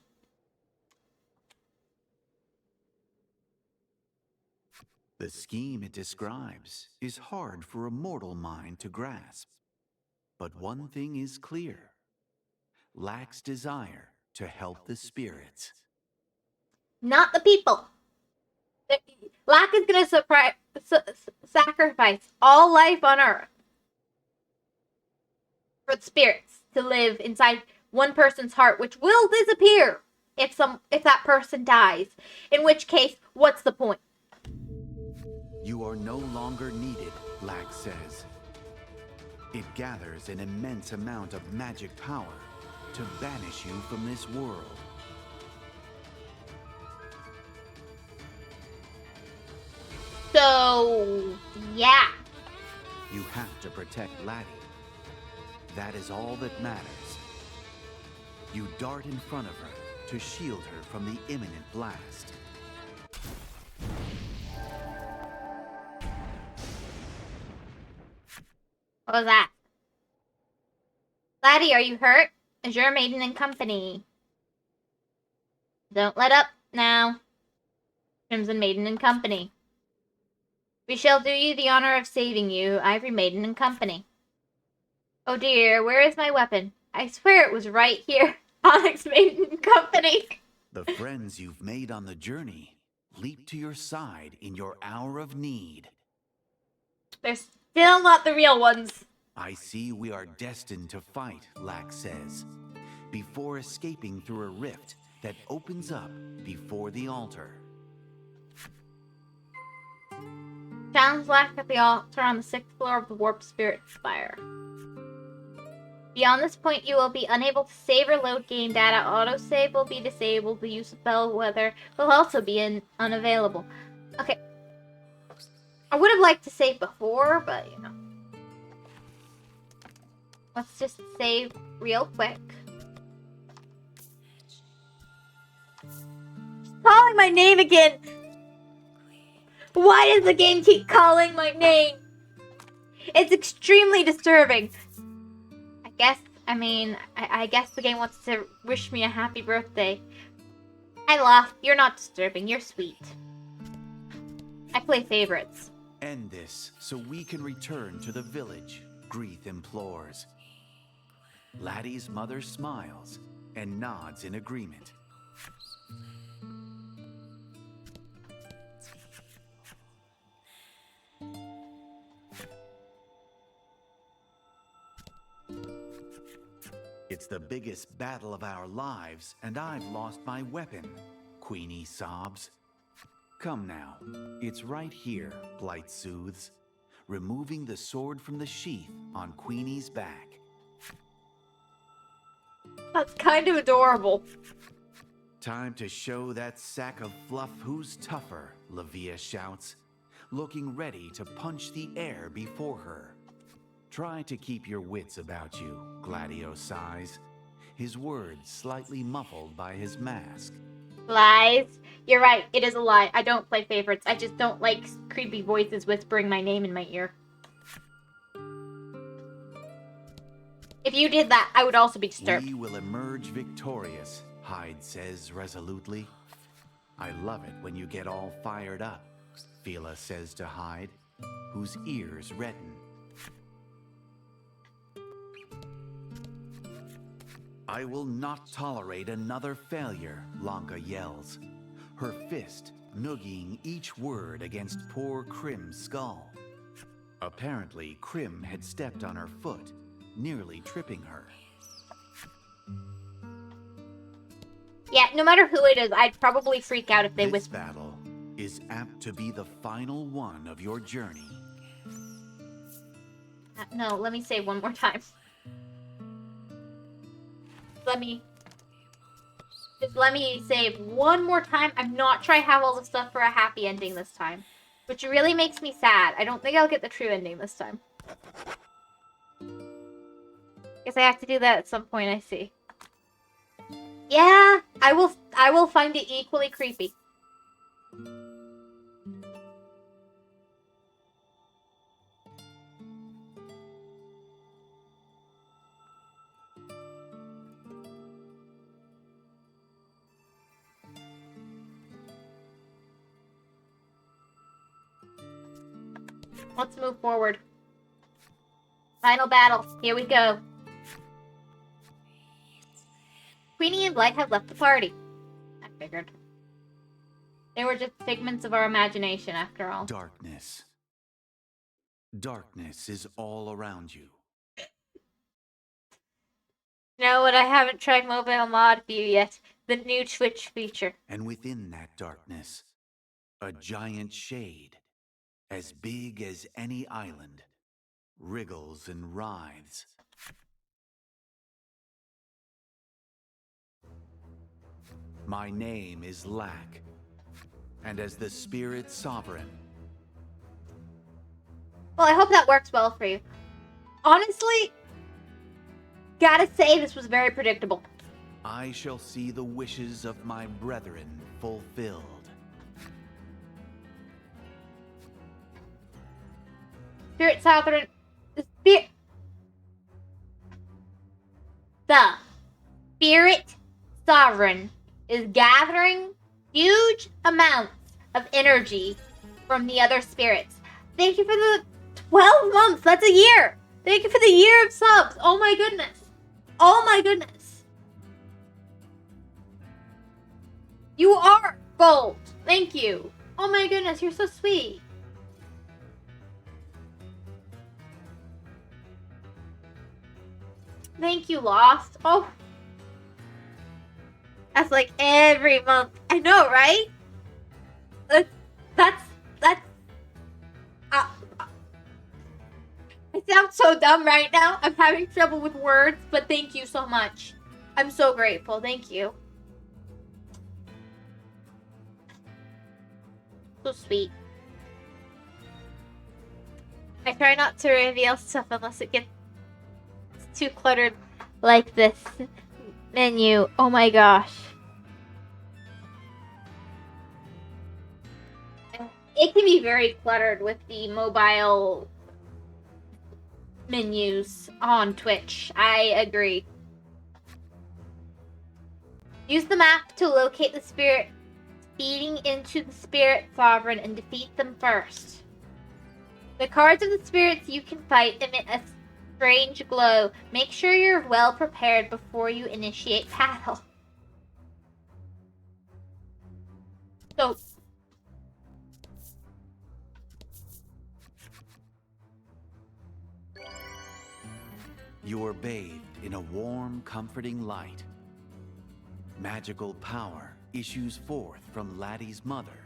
Speaker 2: The scheme it describes is hard for a mortal mind to grasp. But one thing is clear: Lack's desire to help the spirits.
Speaker 1: Not the people. Lack is gonna sacrifice all life on Earth for the spirits to live inside one person's heart, which will disappear if that person dies. In which case, what's the point?
Speaker 2: You are no longer needed, Lack says. It gathers an immense amount of magic power to banish you from this world.
Speaker 1: So, yeah.
Speaker 2: You have to protect Laddie. That is all that matters. You dart in front of her to shield her from the imminent blast.
Speaker 1: What was that? Laddie, are you hurt? Is your maiden in company? Don't let up now. Crimson Maiden and Company. We shall do you the honor of saving you, Ivory Maiden and Company. Oh dear, where is my weapon? I swear it was right here. Onyx Maiden and Company.
Speaker 2: The friends you've made on the journey leap to your side in your hour of need.
Speaker 1: They're still not the real ones.
Speaker 2: I see we are destined to fight, Lack says, before escaping through a rift that opens up before the altar.
Speaker 1: Challenge Lack at the altar on the 6th floor of the Warp Spirit Spire. Beyond this point, you will be unable to save or load game data. Autosave will be disabled. The use of Bellwether will also be unavailable. Okay. I would have liked to save before, but, you know. Let's just save real quick. She's calling my name again! Why does the game keep calling my name? It's extremely disturbing. I guess the game wants to wish me a happy birthday. I laugh. You're not disturbing. You're sweet. I play favorites.
Speaker 2: End this so we can return to the village, Greeth implores. Laddie's mother smiles and nods in agreement. the biggest battle of our lives, and I've lost my weapon, Queenie sobs. Come now, it's right here, Blight soothes, removing the sword from the sheath on Queenie's back.
Speaker 1: That's kind of adorable.
Speaker 2: Time to show that sack of fluff who's tougher, Lavia shouts, looking ready to punch the air before her. Try to keep your wits about you, Gladio sighs, his words slightly muffled by his mask.
Speaker 1: Lies. You're right, it is a lie. I don't play favorites. I just don't like creepy voices whispering my name in my ear. If you did that, I would also be disturbed.
Speaker 2: We will emerge victorious, Hyde says resolutely. I love it when you get all fired up, Fila says to Hyde, whose ears redden. I will not tolerate another failure, Lanka yells, her fist noogieing each word against poor Krim's skull. Apparently, Krim had stepped on her foot, nearly tripping her.
Speaker 1: Yeah, no matter who it is, I'd probably freak out if they
Speaker 2: This
Speaker 1: whisper.
Speaker 2: battle is apt to be the final one of your journey.
Speaker 1: No, let me say one more time. Let me say one more time. I'm not sure I have all the stuff for a happy ending this time, which really makes me sad. I don't think I'll get the true ending this time. Guess I have to do that at some point, I see. Yeah, I will find it equally creepy. Let's move forward. Final battle. Here we go. Queenie and Blight have left the party. I figured. They were just figments of our imagination, after all.
Speaker 2: Darkness. Darkness is all around you.
Speaker 1: You know what? I haven't tried mobile mod view yet. The new Twitch feature.
Speaker 2: And within that darkness, a giant shade, as big as any island, wriggles and writhes. My name is Lack, and as the spirit sovereign,
Speaker 1: Well, I hope that works well for you. Honestly, gotta say this was very predictable.
Speaker 2: I shall see the wishes of my brethren fulfilled.
Speaker 1: Spirit Sovereign. The Spirit Sovereign is gathering huge amounts of energy from the other spirits. Thank you for the 12 months. That's a year. Thank you for the year of subs. Oh my goodness. Oh my goodness. You are gold. Thank you. Oh my goodness. You're so sweet. Thank you, Lost. Oh. That's like every month. I know, right? That's I sound so dumb right now. I'm having trouble with words, but thank you so much. I'm so grateful. Thank you. So sweet. I try not to reveal stuff unless it gets too cluttered like this menu. Oh my gosh. It can be very cluttered with the mobile menus on Twitch. I agree. Use the map to locate the spirit feeding into the Spirit Sovereign and defeat them first. The cards of the spirits you can fight emit a strange glow. Make sure you're well prepared before you initiate battle. So,
Speaker 2: You're bathed in a warm, comforting light. Magical power issues forth from Laddie's mother,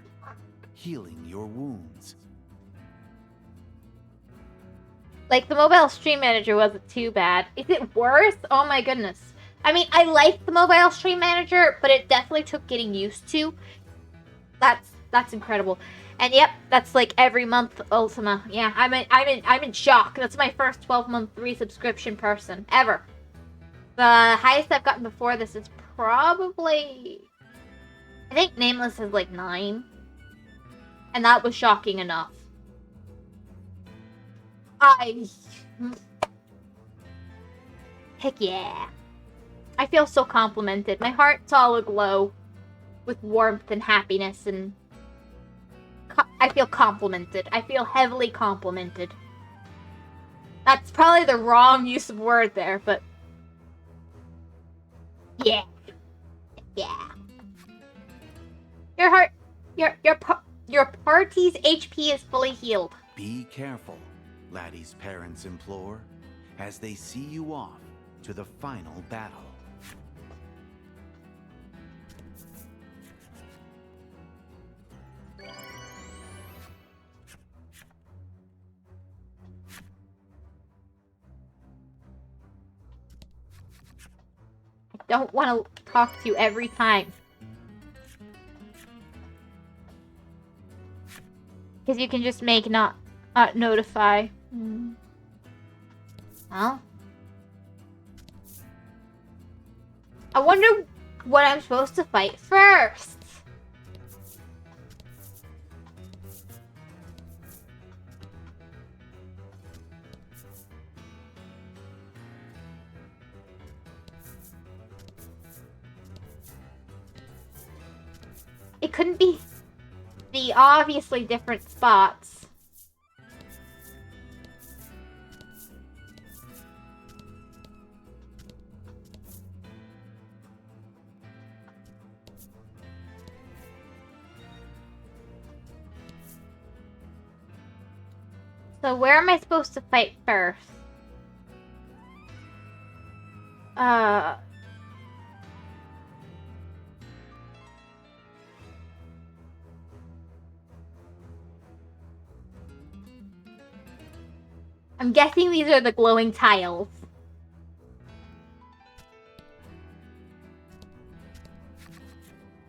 Speaker 2: healing your wounds.
Speaker 1: Like, the mobile stream manager wasn't too bad. Is it worse? Oh my goodness. I mean, I like the mobile stream manager, but it definitely took getting used to. That's incredible. And yep, that's like every month Ultima. Yeah, I'm in shock. That's my first 12-month resubscription person ever. The highest I've gotten before this is probably, I think Nameless is like 9. And that was shocking enough. Heck yeah. I feel so complimented. My heart's all aglow with warmth and happiness, and I feel complimented. I feel heavily complimented. That's probably the wrong use of word there, but yeah. Yeah. Your party's HP is fully healed.
Speaker 2: Be careful, Laddie's parents implore, as they see you off to the final battle.
Speaker 1: I don't want to talk to you every time. Because you can just make not notify. Well, I wonder what I'm supposed to fight first. It couldn't be the obviously different spots. So where am I supposed to fight first? I'm guessing these are the glowing tiles.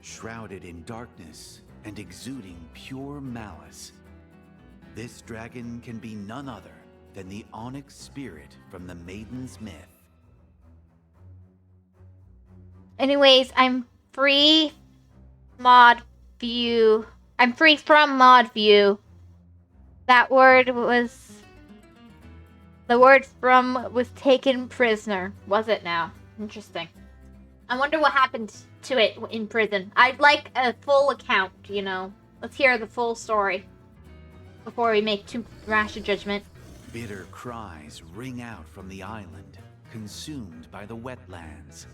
Speaker 2: Shrouded in darkness and exuding pure malice, this dragon can be none other than the Onyx spirit from the Maiden's myth.
Speaker 1: Anyways, I'm free mod view. I'm free from mod view. That word was... The word from was taken prisoner. Was it now? Interesting. I wonder what happened to it in prison. I'd like a full account, you know. Let's hear the full story before we make too rash a judgment.
Speaker 2: Bitter cries ring out from the island, consumed by the wetlands.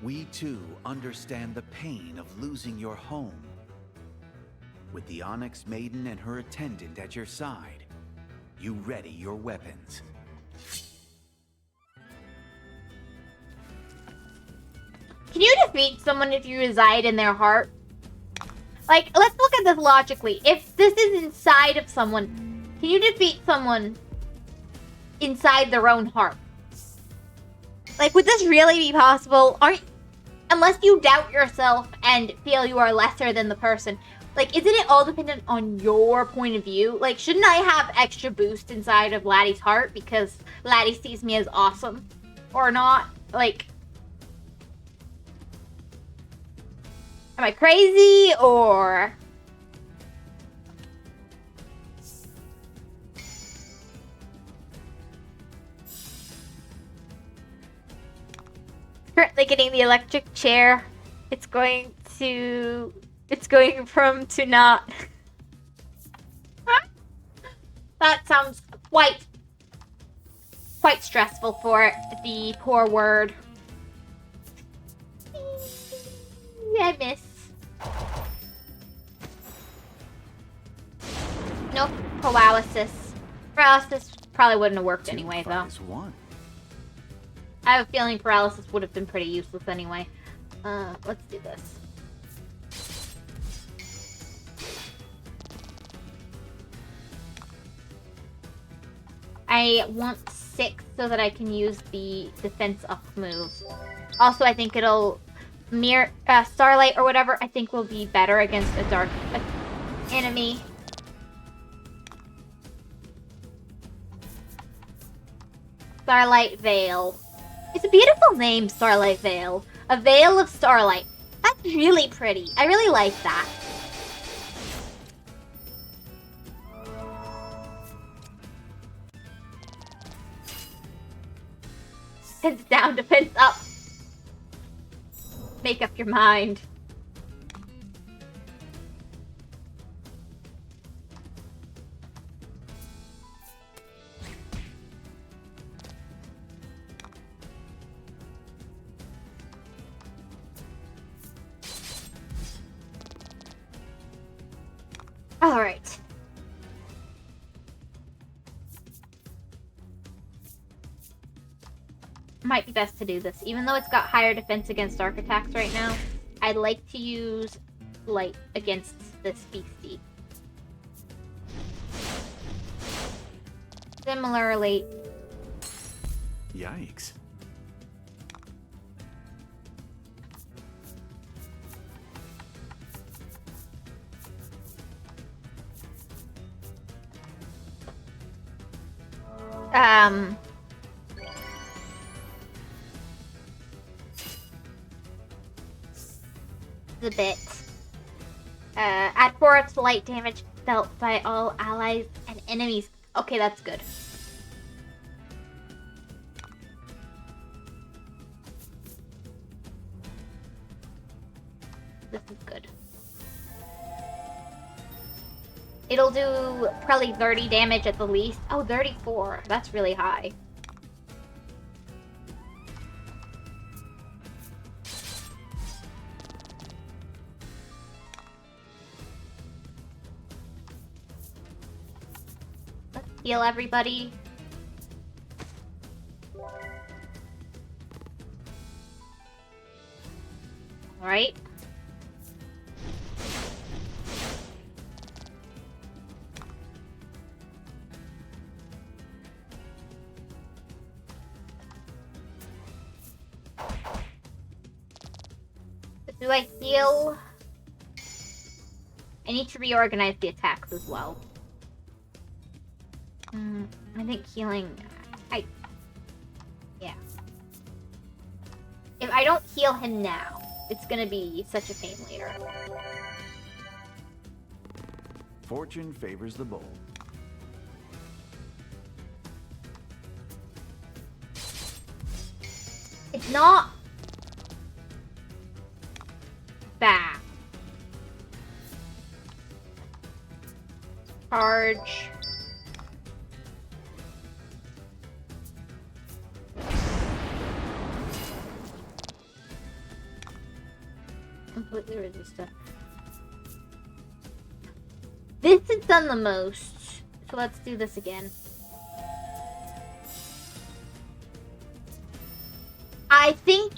Speaker 2: We too understand the pain of losing your home. With the Onyx Maiden and her attendant at your side, you ready your weapons.
Speaker 1: Can you defeat someone if you reside in their heart? Like, let's look at this logically. If this is inside of someone, can you defeat someone inside their own heart? Like, would this really be possible? Unless you doubt yourself and feel you are lesser than the person. Like, isn't it all dependent on your point of view? Like, shouldn't I have extra boost inside of Laddie's heart because Laddie sees me as awesome? Or not? Like, am I crazy, or... Currently getting the electric chair. It's going from to not. That sounds quite stressful for the poor word. I miss. No paralysis. Paralysis probably wouldn't have worked anyway, though.
Speaker 2: One.
Speaker 1: I have a feeling paralysis would have been pretty useless anyway. Let's do this. I want 6 so that I can use the defense up move. Also, I think it'll mirror Starlight or whatever. I think will be better against a dark enemy. Starlight Veil. It's a beautiful name, Starlight Veil. A veil of starlight. That's really pretty. I really like that. Defense down, defense up. Make up your mind. All right. Might be best to do this. Even though it's got higher defense against dark attacks right now, I'd like to use light against this beastie. Similarly...
Speaker 2: Yikes.
Speaker 1: The bit. Add 4 to light damage dealt by all allies and enemies. Okay, that's good. This is good. It'll do probably 30 damage at the least. Oh, 34. That's really high. Let's heal everybody. Alright. Do I heal? I need to reorganize the attacks as well. I think healing... Yeah. If I don't heal him now, it's gonna be such a pain later.
Speaker 2: Fortune favors the bold.
Speaker 1: It's not... bad. Charge. Completely resistant. This has done the most. So let's do this again. I think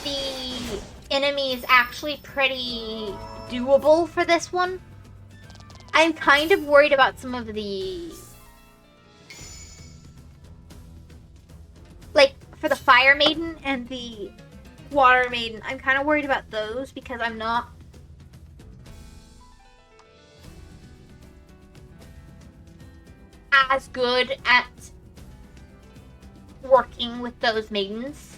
Speaker 1: the enemy is actually pretty doable for this one. I'm kind of worried about some of the... like, for the Fire Maiden and the Water Maiden, I'm kind of worried about those because I'm not... as good at working with those maidens.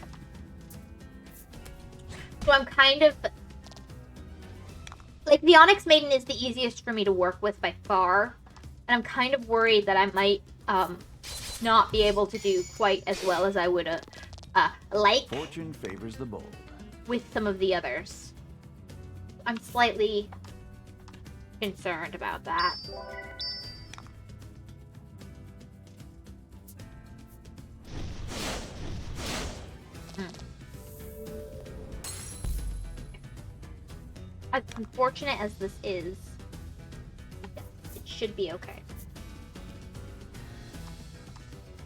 Speaker 1: So I'm kind of... like, the Onyx Maiden is the easiest for me to work with by far. And I'm kind of worried that I might not be able to do quite as well as I would like.
Speaker 2: Fortune favors the bold.
Speaker 1: With some of the others. I'm slightly concerned about that. As unfortunate as this is, it should be okay.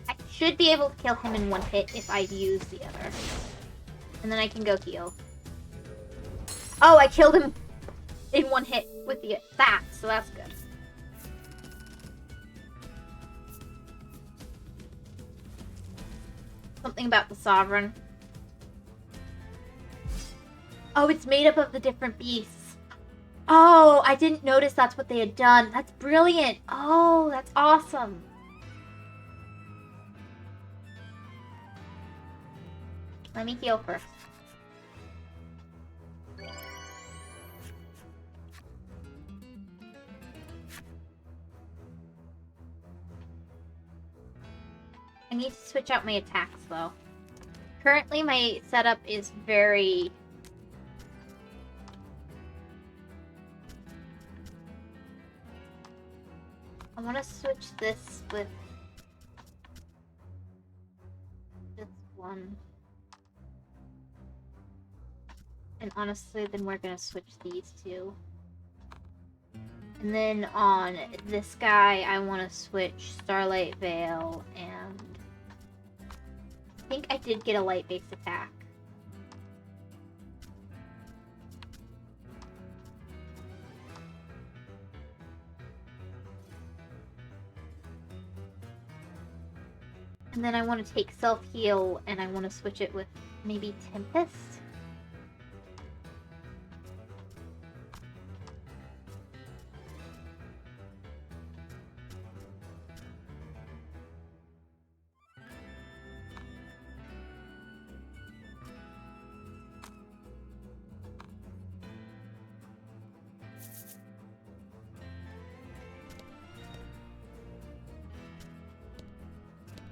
Speaker 1: I should be able to kill him in one hit if I use the other. And then I can go heal. Oh, I killed him in one hit with that, so that's good. Something about the Sovereign. Oh, it's made up of the different beasts. Oh, I didn't notice that's what they had done. That's brilliant. Oh, that's awesome. Let me heal first. I need to switch out my attacks, though. Currently, my setup is very... I want to switch this with... this one. And honestly, then we're going to switch these two. And then on this guy, I want to switch Starlight Veil and... I think I did get a light-based attack. And then I want to take self-heal and I want to switch it with maybe Tempest.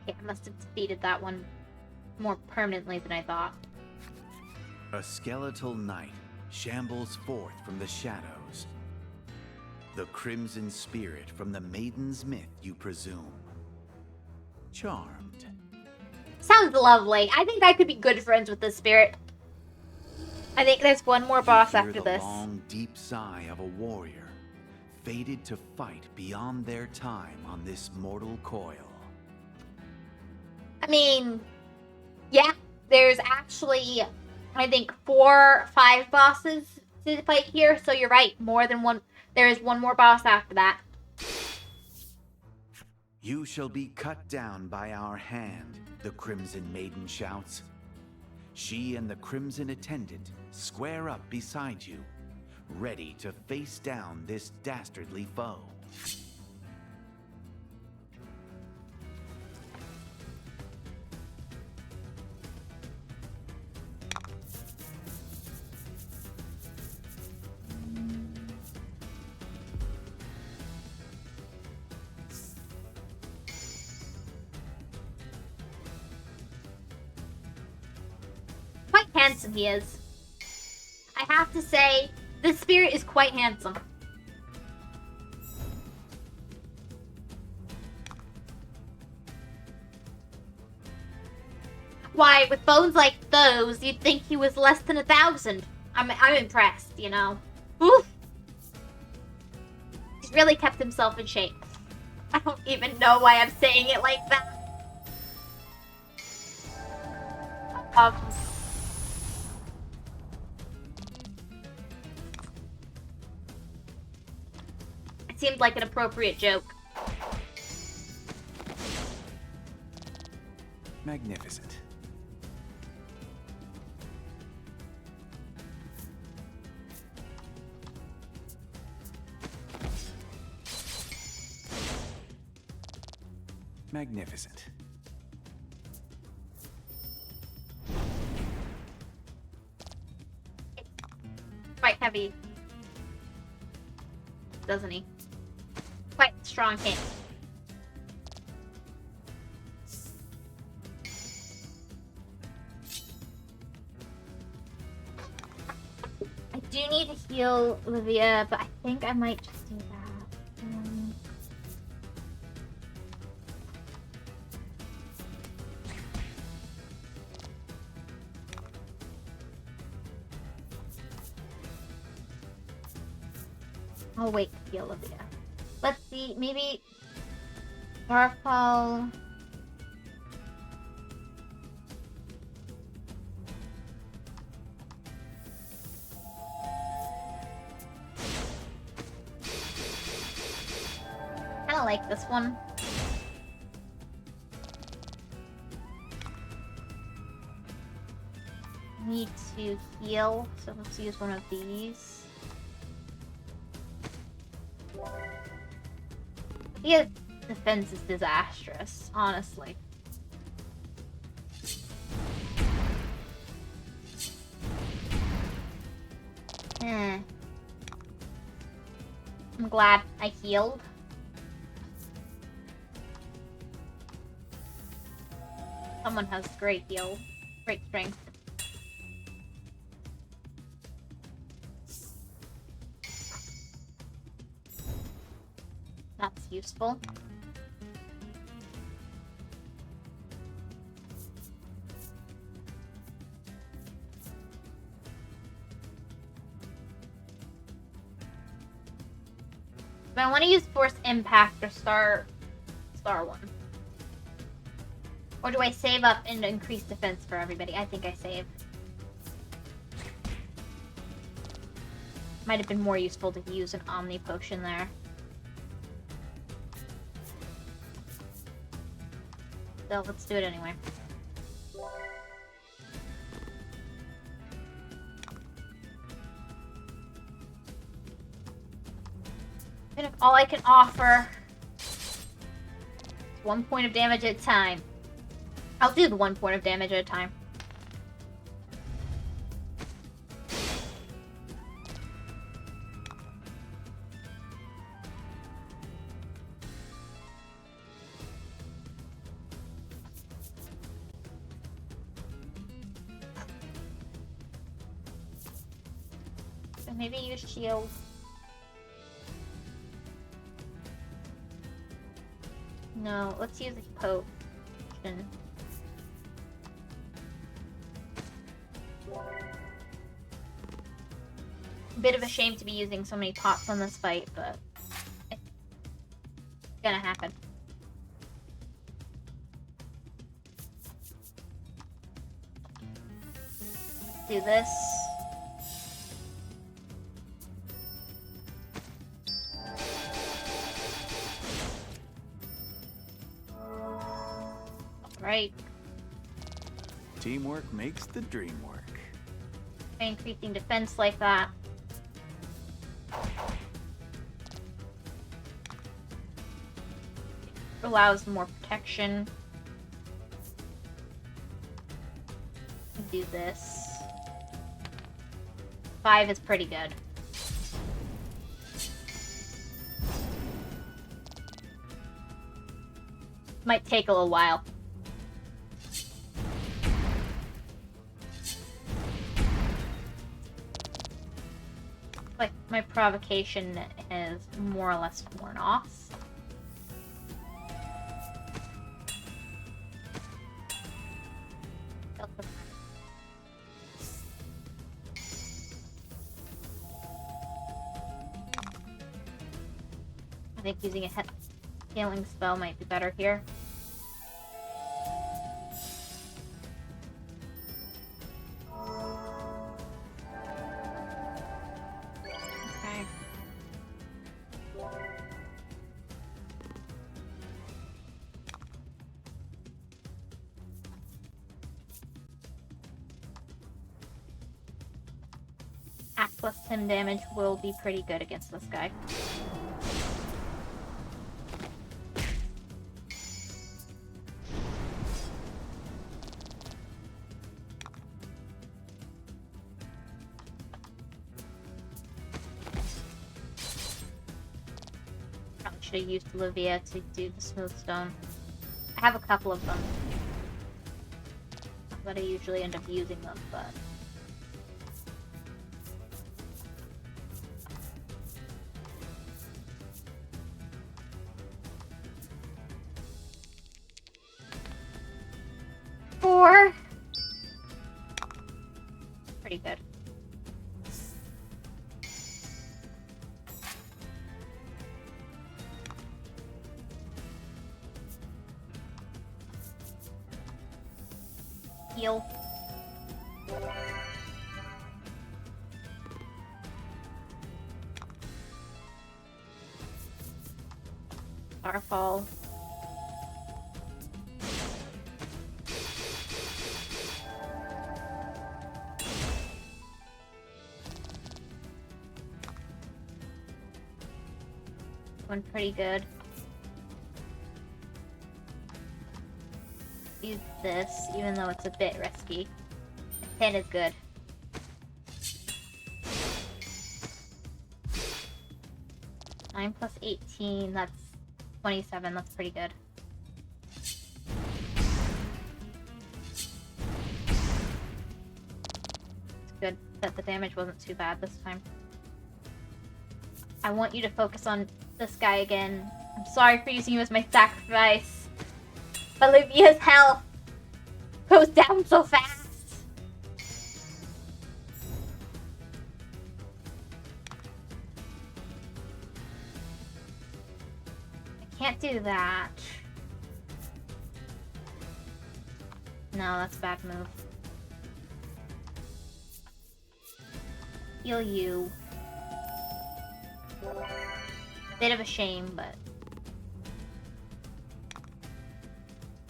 Speaker 1: I must have defeated that one more permanently than I thought.
Speaker 2: A skeletal knight shambles forth from the shadows. The crimson spirit from the Maiden's myth, you presume. Charmed.
Speaker 1: Sounds lovely. I think I could be good friends with this spirit. I think there's one more boss
Speaker 2: You hear
Speaker 1: after
Speaker 2: the
Speaker 1: this.
Speaker 2: long, deep sigh of a warrior, fated to fight beyond their time on this mortal coil.
Speaker 1: I mean, yeah, there's actually, I think, 4 or 5 bosses to fight here, so you're right, more than one. There is one more boss after that.
Speaker 2: You shall be cut down by our hand, the Crimson Maiden shouts. She and the Crimson Attendant square up beside you, ready to face down this dastardly foe.
Speaker 1: Quite handsome he is. I have to say, this spirit is quite handsome. Why, with bones like those, you'd think he was less than 1,000. I'm impressed, you know. Oof. He's really kept himself in shape. I don't even know why I'm saying it like that. It seemed like an appropriate joke.
Speaker 2: Magnificent. Magnificent.
Speaker 1: Quite heavy, doesn't he? Quite strong hit. I do need to heal Olivia, but I think I might just do that. I'll wait to heal Olivia. Let's see, maybe Barfall. like this one. Need to heal, so let's use one of these. Yeah, defense is disastrous, honestly. I'm glad I healed. Someone has great heal, great strength. That's useful. But I want to use Force Impact or Star 1. Or do I save up and increase defense for everybody? I think I save. Might have been more useful to use an Omni Potion there. So let's do it anyway. And if all I can offer is 1 point of damage at a time, I'll do the 1 point of damage at a time. So maybe use shield. No, let's use a potion. Bit of a shame to be using so many pots on this fight, but it's gonna happen. Do this. Right.
Speaker 2: Teamwork makes the dream work.
Speaker 1: By increasing defense like that. Allows more protection. Do this. 5 is pretty good. Might take a little while. Like, my provocation is more or less worn off. I think using a healing spell might be better here. Okay. Act plus 10 damage will be pretty good against this guy. Should have used Olivia to do the smooth stone. I have a couple of them, but I usually end up using them, but... Four. Pretty good. Heal. Starfall. One pretty good. Use this, even though it's a bit risky. 10 is good. Nine plus 18, that's 27, that's pretty good. It's good that the damage wasn't too bad this time. I want you to focus on this guy again. I'm sorry for using you as my sacrifice. Olivia's health goes down so fast. I can't do that. No, that's a bad move. Heal you. Bit of a shame, but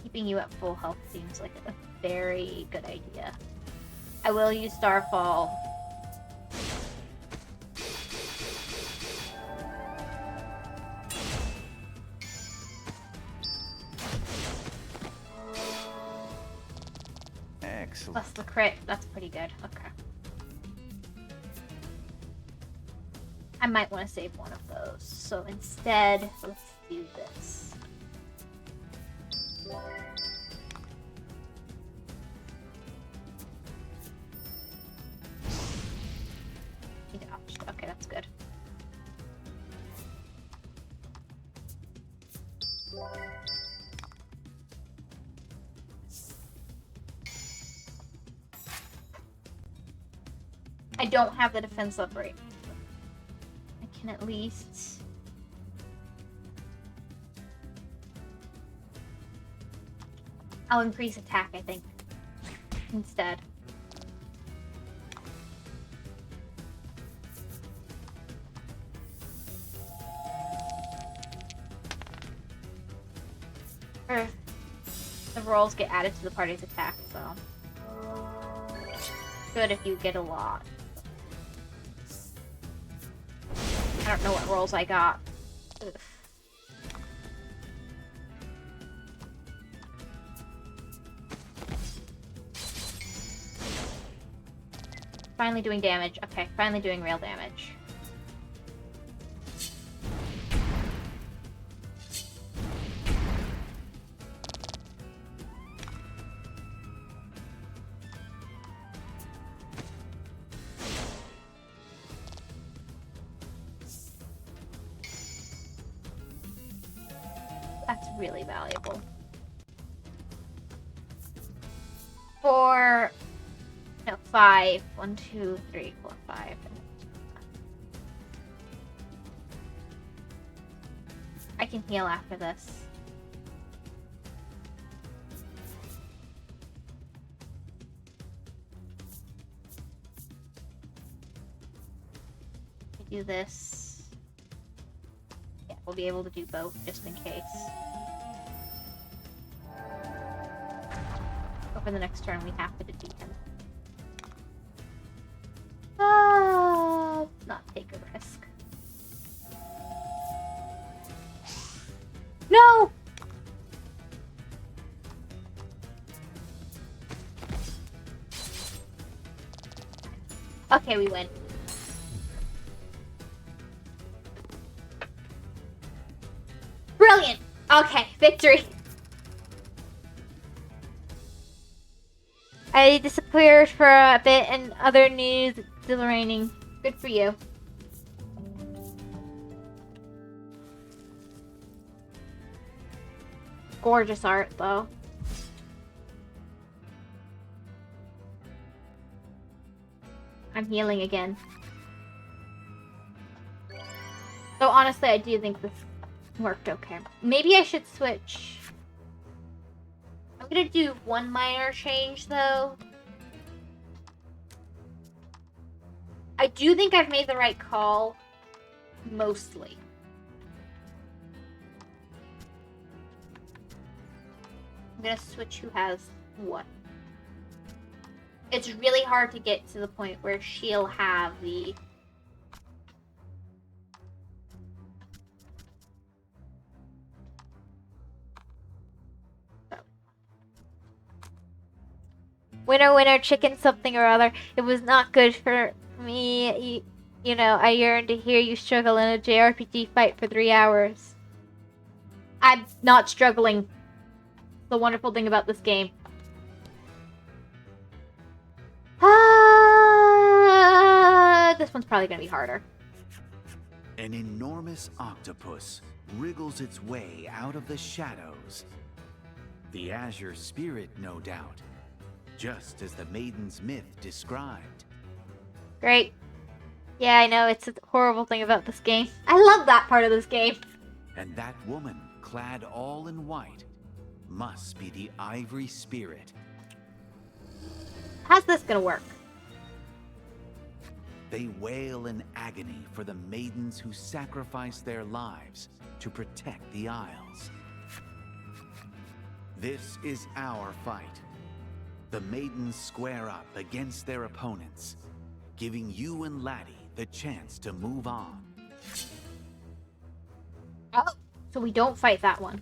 Speaker 1: keeping you at full health seems like a very good idea. I will use Starfall.
Speaker 2: Excellent.
Speaker 1: Plus the crit, that's pretty good. Okay. I might want to save one of those. So instead, let's do this. He dodged. Okay, that's good. I don't have the defense up right. I can at least... I'll increase attack, I think, instead. Or the rolls get added to the party's attack, so... Good if you get a lot. I don't know what rolls I got. Ugh. Finally doing damage. Okay, finally doing real damage. That's really valuable. For... No, 5. 1, 2, 3, 4, 5. I can heal after this. I do this. Yeah, we'll be able to do both just in case. Over the next turn, we have to defeat him. Not take a risk. No! Okay, we win. Brilliant! Okay, victory. I disappeared for a bit and other news it's still raining. Good for you. Gorgeous art, though. I'm healing again. So honestly, I do think this worked okay. Maybe I should switch. I'm gonna do one minor change, though. I do think I've made the right call, mostly. I'm gonna switch who has what. It's really hard to get to the point where she'll have the... Winner, winner, chicken something or other. It was not good for me. You know, I yearn to hear you struggle in a JRPG fight for 3 hours. I'm not struggling. The wonderful thing about this game. This one's probably gonna be harder.
Speaker 2: An enormous octopus wriggles its way out of the shadows. The Azure Spirit, no doubt. Just as the Maiden's myth described.
Speaker 1: Great. Yeah, I know, it's a horrible thing about this game. I love that part of this game.
Speaker 2: And that woman, clad all in white, must be the Ivory Spirit.
Speaker 1: How's this gonna work?
Speaker 2: They wail in agony for the maidens who sacrificed their lives to protect the Isles. This is our fight. The maidens square up against their opponents, giving you and Laddie the chance to move on.
Speaker 1: Oh, so we don't fight that one.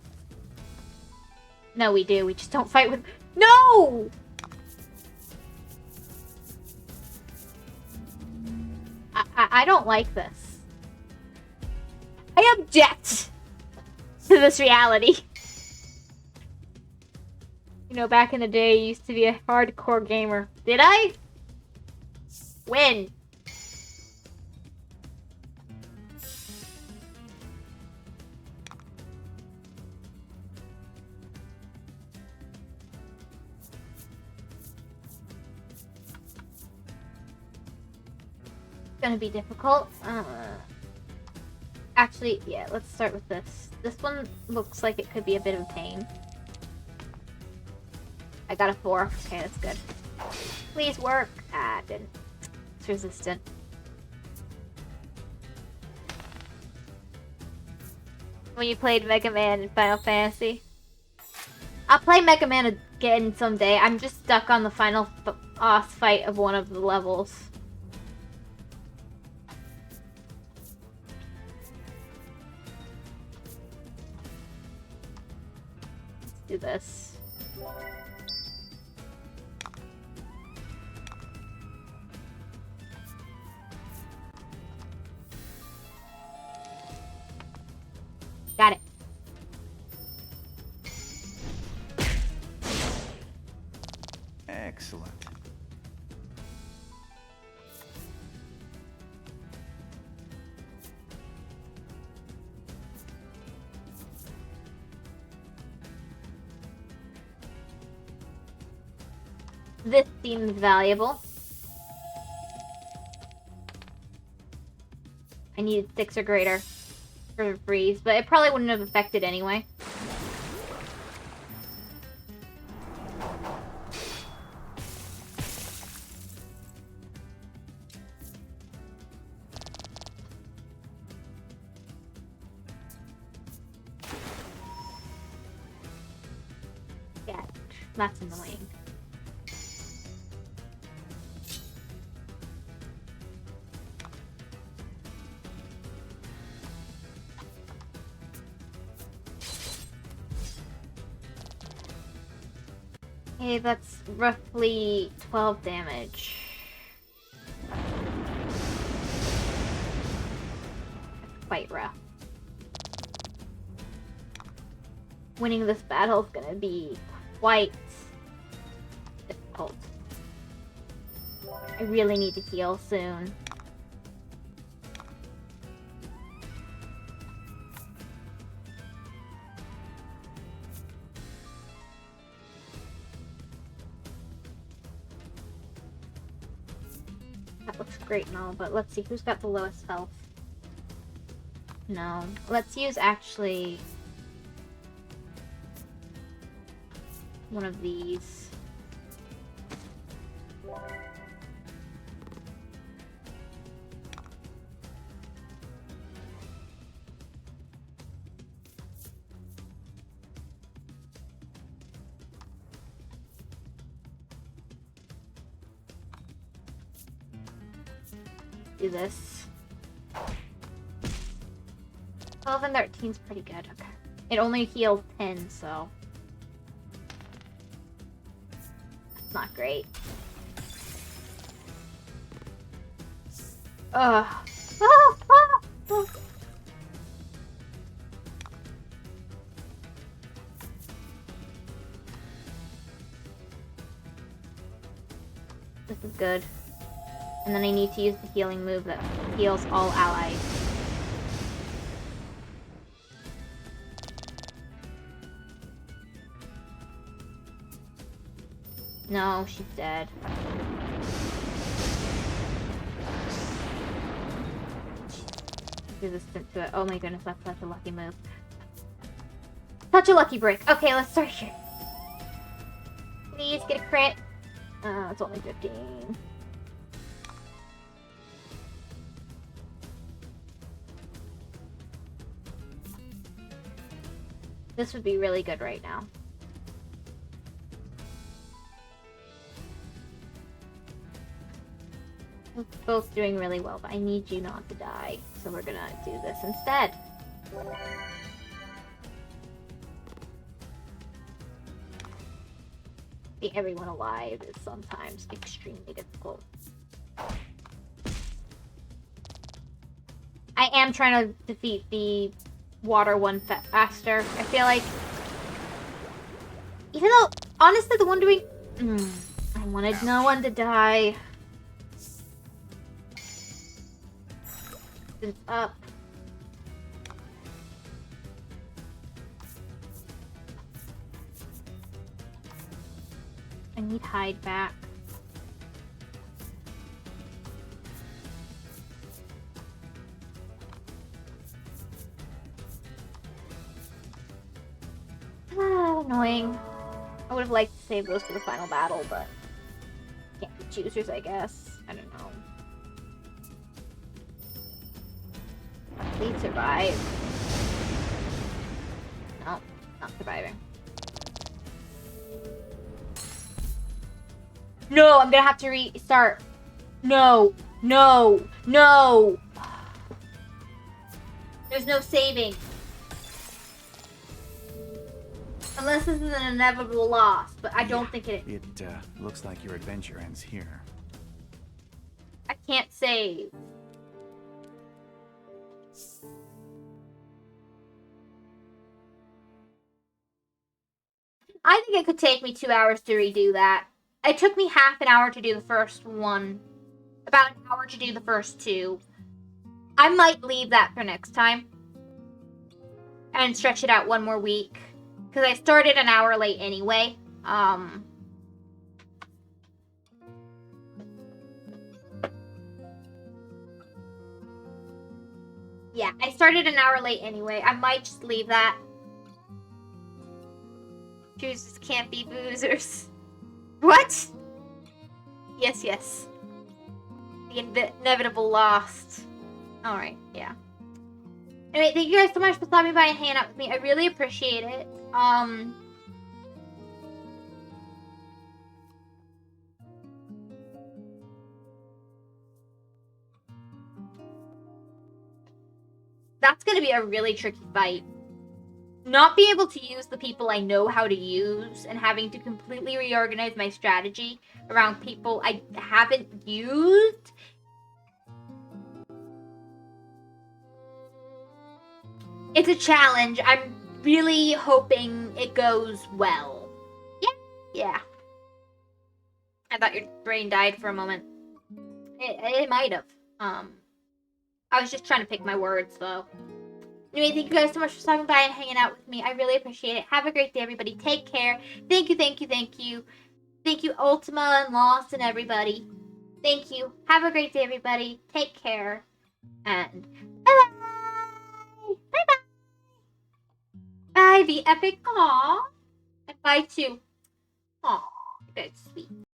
Speaker 1: No, we do. We just don't fight with... No! I don't like this. I object to this reality. You know, back in the day, I used to be a hardcore gamer. Did I? When? It's gonna be difficult. Actually, yeah, let's start with this. This one looks like it could be a bit of a pain. I got a 4. Okay, that's good. Please work. Ah, it didn't. It's resistant. When you played Mega Man in Final Fantasy. I'll play Mega Man again someday. I'm just stuck on the final boss fight of one of the levels. Let's do this. Got it.
Speaker 2: Excellent.
Speaker 1: This seems valuable. I needed 6 or greater for freeze, but it probably wouldn't have affected anyway. Yeah, that's annoying. Okay, that's roughly 12 damage. That's quite rough. Winning this battle is gonna be quite difficult. I really need to heal soon. That looks great and all, but let's see who's got the lowest health. No, let's use actually one of these. do this. 12 and 13 is pretty good. Okay. It only heals 10, so that's not great. Ugh. This is good. And then I need to use the healing move that heals all allies. No, she's dead. Resistant to it. Oh my goodness, that's such a lucky move. Such a lucky break. Okay, let's start here. Please get a crit. It's only 15. This would be really good right now. We're both doing really well, but I need you not to die. So we're gonna do this instead. Keeping everyone alive is sometimes extremely difficult. I am trying to defeat the water one faster. I feel like, even though, honestly, the one doing... I wanted no one to die. It's up. I need hide back. Annoying. I would have liked to save those for the final battle, but can't be choosers, I guess. I don't know. Please survive. No, not surviving. No, I'm gonna have to restart. No, no, no. There's no saving. Unless this is an inevitable loss, but I don't think it is.
Speaker 2: It looks like your adventure ends here.
Speaker 1: I can't save. I think it could take me 2 hours to redo that. It took me half an hour to do the first one. About an hour to do the first two. I might leave that for next time. And stretch it out one more week. Because I started an hour late anyway. Yeah, I started an hour late anyway. I might just leave that. Choosers can't be boozers. What? Yes, yes. The inevitable lost. Alright, yeah. Anyway, thank you guys so much for stopping by and hanging out with me. I really appreciate it. That's gonna be a really tricky fight. Not being able to use the people I know how to use and having to completely reorganize my strategy around people I haven't used. It's a challenge. I'm really hoping it goes well. Yeah. I thought your brain died for a moment. It might have. I was just trying to pick my words, though. Anyway, thank you guys so much for stopping by and hanging out with me. I really appreciate it. Have a great day, everybody. Take care. Thank you, thank you, thank you. Thank you, Ultima and Lost and everybody. Thank you. Have a great day, everybody. Take care. And bye-bye. Bye-bye. Bye, be epic. Aww. And bye, too. Aww. That's sweet.